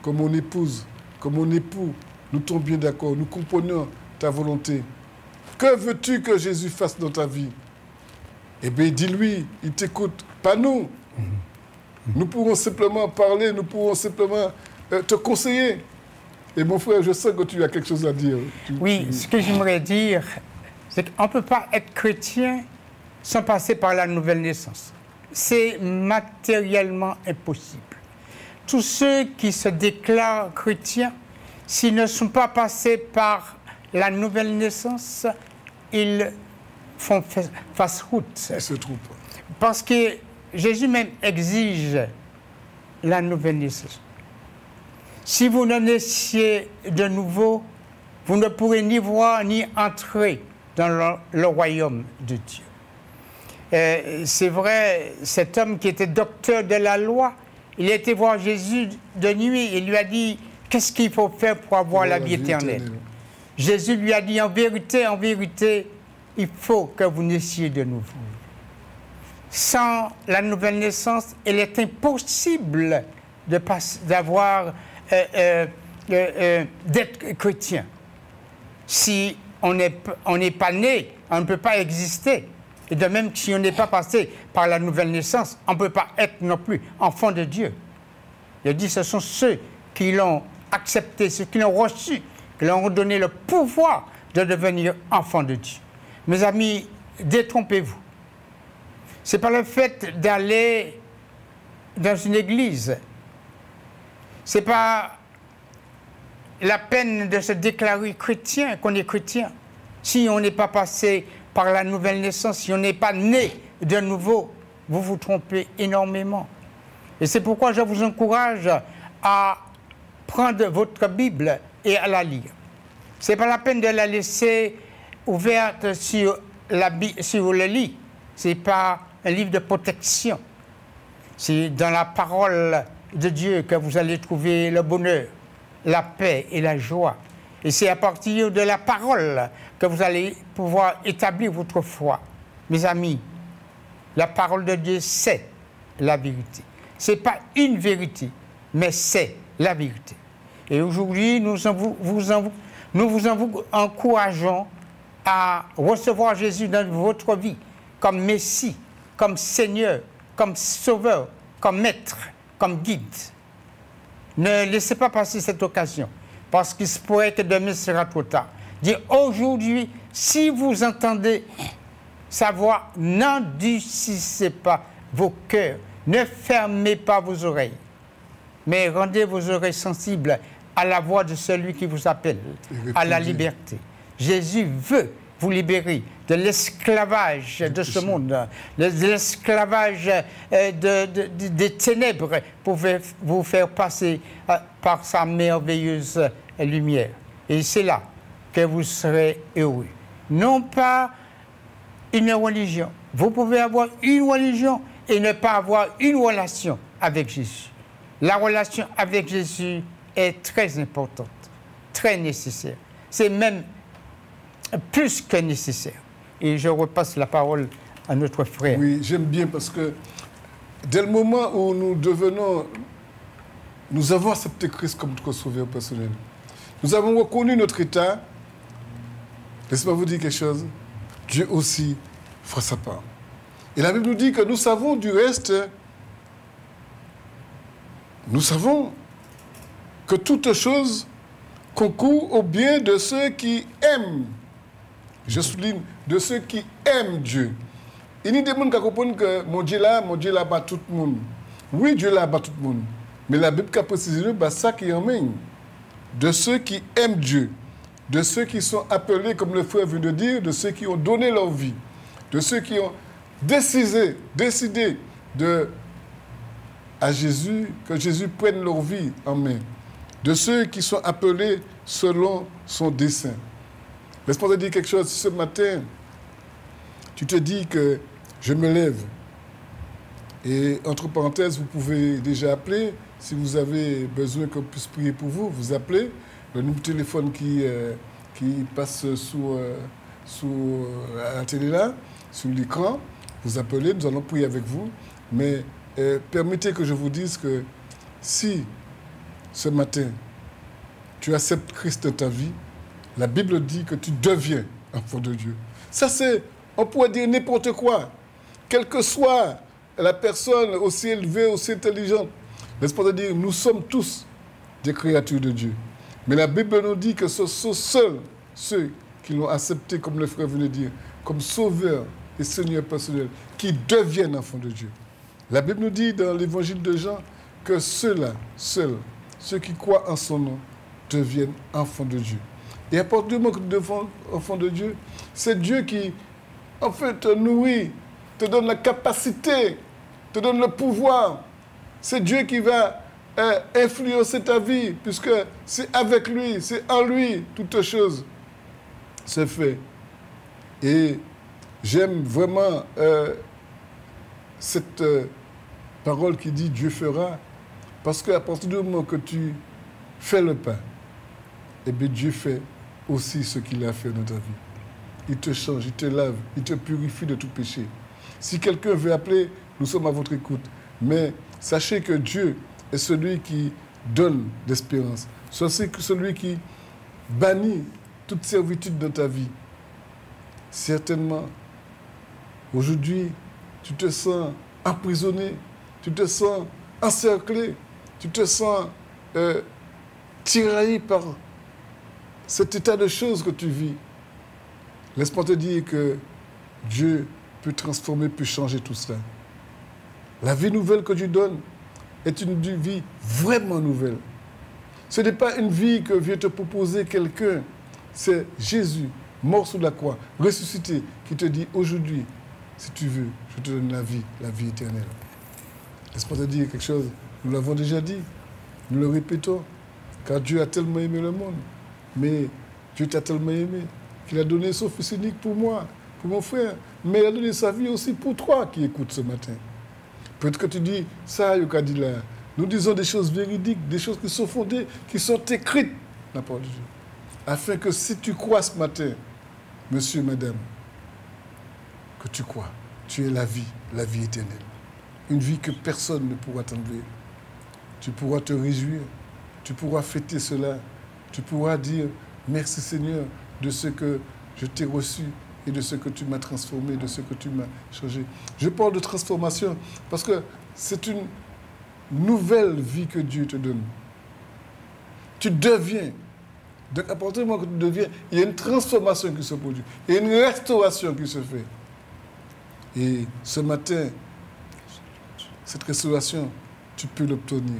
que mon épouse, que mon époux, nous tombons bien d'accord, nous comprenions ta volonté. Que veux-tu que Jésus fasse dans ta vie? Eh bien, dis-lui, il t'écoute, pas nous. Nous pourrons simplement parler, nous pourrons simplement te conseiller. Et mon frère, je sais que tu as quelque chose à dire. Oui, ce que j'aimerais dire, c'est qu'on ne peut pas être chrétien sans passer par la nouvelle naissance. C'est matériellement impossible. Tous ceux qui se déclarent chrétiens s'ils ne sont pas passés par la nouvelle naissance, ils font face route. Ils se trompent. Parce que Jésus même exige la nouvelle naissance. Si vous ne naissiez de nouveau, vous ne pourrez ni voir ni entrer dans le royaume de Dieu. C'est vrai, cet homme qui était docteur de la loi, il a été voir Jésus de nuit et lui a dit « Qu'est-ce qu'il faut faire pour avoir la vie éternelle ?» Jésus lui a dit « En vérité, il faut que vous naissiez de nouveau. » Sans la nouvelle naissance, il est impossible d'être chrétien. Si on n'est pas né, on ne peut pas exister. Et de même, si on n'est pas passé par la nouvelle naissance, on ne peut pas être non plus enfant de Dieu. Il a dit, ce sont ceux qui l'ont accepté, ceux qui l'ont reçu, qui leur ont donné le pouvoir de devenir enfants de Dieu. Mes amis, détrompez-vous. Ce n'est pas le fait d'aller dans une église. Ce n'est pas la peine de se déclarer chrétien qu'on est chrétien. Si on n'est pas passé par la nouvelle naissance, si on n'est pas né de nouveau, vous vous trompez énormément. Et c'est pourquoi je vous encourage à prendre votre Bible et à la lire. Ce n'est pas la peine de la laisser ouverte sur le lit. Ce n'est pas un livre de protection. C'est dans la parole de Dieu que vous allez trouver le bonheur, la paix et la joie. Et c'est à partir de la parole que vous allez pouvoir établir votre foi. Mes amis, la parole de Dieu, c'est la vérité. Ce n'est pas une vérité, mais c'est la vérité. Et aujourd'hui, nous vous encourageons à recevoir Jésus dans votre vie comme Messie, comme Seigneur, comme Sauveur, comme Maître, comme Guide. Ne laissez pas passer cette occasion, parce qu'il se pourrait que demain sera trop tard. Dis aujourd'hui, si vous entendez sa voix, n'endurcissez pas vos cœurs, ne fermez pas vos oreilles, mais rendez vos oreilles sensibles à la voix de celui qui vous appelle à la liberté. Jésus veut vous libérer de l'esclavage de ce monde, de l'esclavage des ténèbres, pour vous faire passer par sa merveilleuse lumière. Et c'est là que vous serez heureux. Non pas une religion. Vous pouvez avoir une religion et ne pas avoir une relation avec Jésus. La relation avec Jésus est très importante, très nécessaire. C'est même plus que nécessaire. Et je repasse la parole à notre frère. Oui, j'aime bien parce que dès le moment où nous avons accepté Christ comme notre sauveur personnel, nous avons reconnu notre état. Laissez-moi vous dire quelque chose. Dieu aussi fera sa part. Et la Bible nous dit que nous savons du reste, nous savons que toute chose concourt au bien de ceux qui aiment. Je souligne, de ceux qui aiment Dieu. Il y a des gens qui comprennent que mon Dieu là bat tout le monde. Oui, Dieu là bat tout le monde. Mais la Bible a précisé, c'est ça qui emmène. De ceux qui aiment Dieu, de ceux qui sont appelés, comme le frère vient de dire, de ceux qui ont donné leur vie, de ceux qui ont décidé à Jésus, que Jésus prenne leur vie en main, de ceux qui sont appelés selon son dessein. Laisse-moi te dire quelque chose. Ce matin, tu te dis que je me lève. Et entre parenthèses, vous pouvez déjà appeler. Si vous avez besoin qu'on puisse prier pour vous, vous appelez. Le numéro de téléphone qui passe sous la télé là, sur l'écran, vous appelez, nous allons prier avec vous. Mais permettez que je vous dise que si ce matin, tu acceptes Christ dans ta vie, la Bible dit que tu deviens enfant de Dieu. Ça, on pourrait dire n'importe quoi. Quelle que soit la personne aussi élevée, aussi intelligente. Laisse-moi te dire, nous sommes tous des créatures de Dieu. Mais la Bible nous dit que ce sont seuls ceux qui l'ont accepté, comme le frère venait de dire, comme sauveur et Seigneur personnel, qui deviennent enfants de Dieu. La Bible nous dit dans l'évangile de Jean que ceux-là, seuls, ceux qui croient en son nom, deviennes enfant de Dieu. Et à partir du moment que tu deviens enfant de Dieu, c'est Dieu qui, en fait, te nourrit, te donne la capacité, te donne le pouvoir. C'est Dieu qui va influencer ta vie, puisque c'est avec lui, c'est en lui, toutes choses se fait. Et j'aime vraiment cette parole qui dit Dieu fera, parce qu'à partir du moment que tu fais le pas, eh bien Dieu fait aussi ce qu'il a fait dans ta vie. Il te change, il te lave, il te purifie de tout péché. Si quelqu'un veut appeler, nous sommes à votre écoute. Mais sachez que Dieu est celui qui donne l'espérance. C'est celui qui bannit toute servitude dans ta vie. Certainement, aujourd'hui, tu te sens emprisonné, tu te sens encerclé, tu te sens tiraillé par cet état de choses que tu vis. Laisse-moi te dire que Dieu peut transformer, peut changer tout cela. La vie nouvelle que Dieu donne est une vie vraiment nouvelle. Ce n'est pas une vie que vient te proposer quelqu'un, c'est Jésus, mort sous la croix, ressuscité, qui te dit aujourd'hui, si tu veux, je te donne la vie éternelle. Laisse-moi te dire quelque chose, nous l'avons déjà dit, nous le répétons, car Dieu a tellement aimé le monde, mais Dieu t'a tellement aimé qu'il a donné son Fils unique pour moi, pour mon frère, mais il a donné sa vie aussi pour toi qui écoutes ce matin. Peut-être que tu dis, ça, Yokadila, nous disons des choses véridiques, des choses qui sont fondées, qui sont écrites dans la parole de Dieu. Afin que si tu crois ce matin, monsieur, madame, que tu crois, tu es la vie éternelle. Une vie que personne ne pourra t'enlever. Tu pourras te réjouir, tu pourras fêter cela, tu pourras dire merci Seigneur de ce que je t'ai reçu et de ce que tu m'as transformé, de ce que tu m'as changé. Je parle de transformation parce que c'est une nouvelle vie que Dieu te donne. Tu deviens. Donc à partir du moment que tu deviens, il y a une transformation qui se produit. Il y a une restauration qui se fait. Et ce matin, cette restauration, tu peux l'obtenir.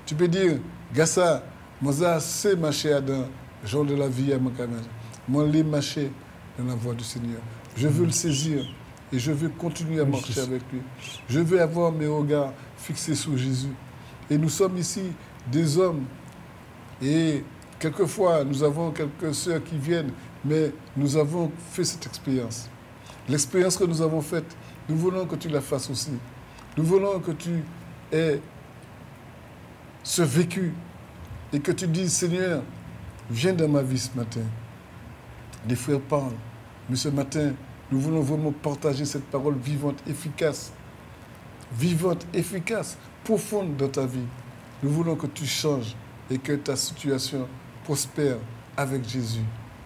Tu peux dire, Gassa, moi, c'est marcher dans le jour de la vie à mon camarade. Moi, les marcher dans la voie du Seigneur. Je veux le saisir et je veux continuer à marcher avec lui. Je veux avoir mes regards fixés sur Jésus. Et nous sommes ici des hommes. Et quelquefois, nous avons quelques sœurs qui viennent, mais nous avons fait cette expérience. L'expérience que nous avons faite, nous voulons que tu la fasses aussi. Nous voulons que tu aies ce vécu et que tu dises, Seigneur, viens dans ma vie ce matin. Les frères parlent, mais ce matin, nous voulons vraiment partager cette parole vivante, efficace, profonde dans ta vie. Nous voulons que tu changes et que ta situation prospère avec Jésus.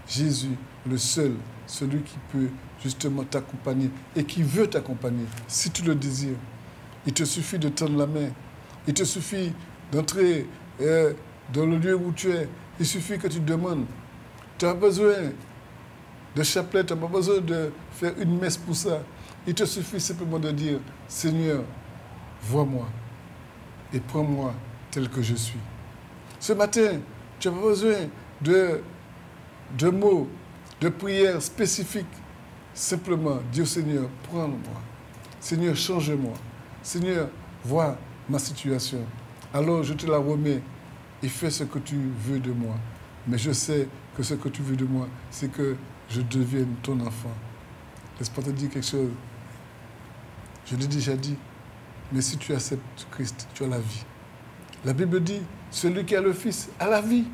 Jésus, le seul, celui qui peut justement t'accompagner et qui veut t'accompagner, si tu le désires. Il te suffit de tendre la main. Il te suffit d'entrer dans le lieu où tu es. Il suffit que tu demandes. Tu n'as pas besoin de chapelet, tu n'as pas besoin de faire une messe pour ça. Il te suffit simplement de dire, Seigneur, vois-moi et prends-moi tel que je suis. Ce matin, tu n'as pas besoin de mots, de prières spécifiques. Simplement, dire, Seigneur, prends-moi. Seigneur, change-moi. Seigneur, vois ma situation. Alors, je te la remets et fais ce que tu veux de moi. Mais je sais que ce que tu veux de moi, c'est que je devienne ton enfant. Laisse-moi te dire quelque chose. Je l'ai déjà dit, mais si tu acceptes Christ, tu as la vie. La Bible dit, celui qui a le Fils a la vie.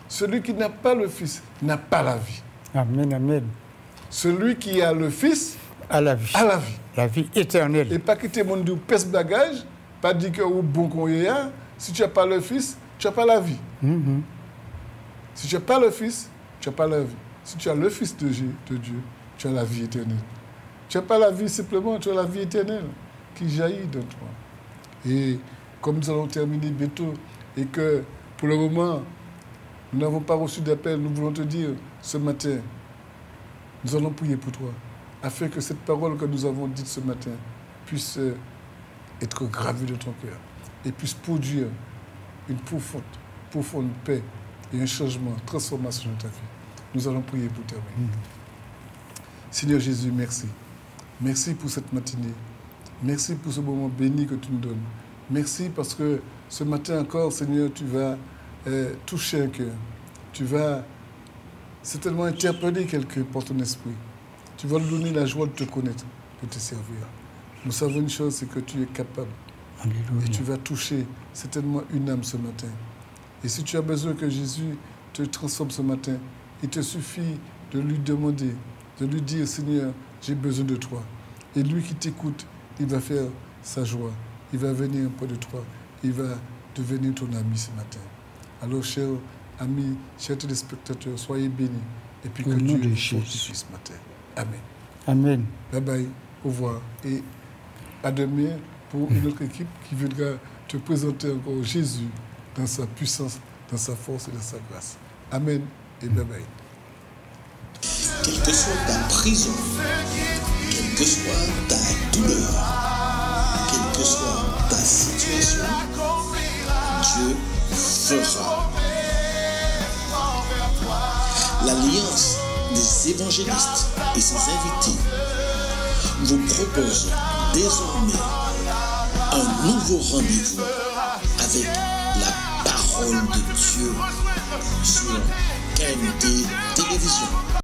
Celui qui n'a pas le Fils n'a pas la vie. Amen, amen. Celui qui a le Fils a la vie. A la vie. La vie éternelle. Et pas quitter mon Dieu, pèse bagage, pas dire que au bon qu'on y a. Si tu n'as pas le Fils, tu n'as pas la vie. Mm-hmm. Si tu n'as pas le Fils, tu n'as pas la vie. Si tu as le Fils de Dieu, tu as la vie éternelle. Tu n'as pas la vie simplement, tu as la vie éternelle qui jaillit de toi. Et comme nous allons terminer bientôt, et que pour le moment, nous n'avons pas reçu d'appel, nous voulons te dire ce matin, nous allons prier pour toi, afin que cette parole que nous avons dite ce matin puisse être gravée de ton cœur et puisse produire une profonde paix et un changement, transformation de ta vie. Nous allons prier pour terminer. Seigneur Jésus, merci. Merci pour cette matinée. Merci pour ce moment béni que tu nous donnes. Merci parce que ce matin encore, Seigneur, tu vas toucher un cœur. Tu vas certainement interpeller quelqu'un par ton esprit. Tu vas lui donner la joie de te connaître, de te servir. Nous savons une chose, c'est que tu es capable. Alléluia. Et tu vas toucher certainement une âme ce matin. Et si tu as besoin que Jésus te transforme ce matin, il te suffit de lui demander, de lui dire, Seigneur, j'ai besoin de toi. Et lui qui t'écoute, il va faire sa joie. Il va venir auprès de toi. Il va devenir ton ami ce matin. Alors, chers amis, chers téléspectateurs, soyez bénis. Et puis que Dieu vous fortifie ce matin. Amen. Amen. Bye bye. Au revoir. Et à demain pour une autre équipe qui voudra te présenter encore Jésus dans sa puissance, dans sa force et dans sa grâce. Amen et bye bye. Quelle que soit ta prison, quelle que soit ta douleur, quelle que soit ta situation, Dieu fera. L'Alliance des évangélistes et ses invités vous propose désormais un nouveau rendez-vous avec la parole de Dieu sur KMD Télévision.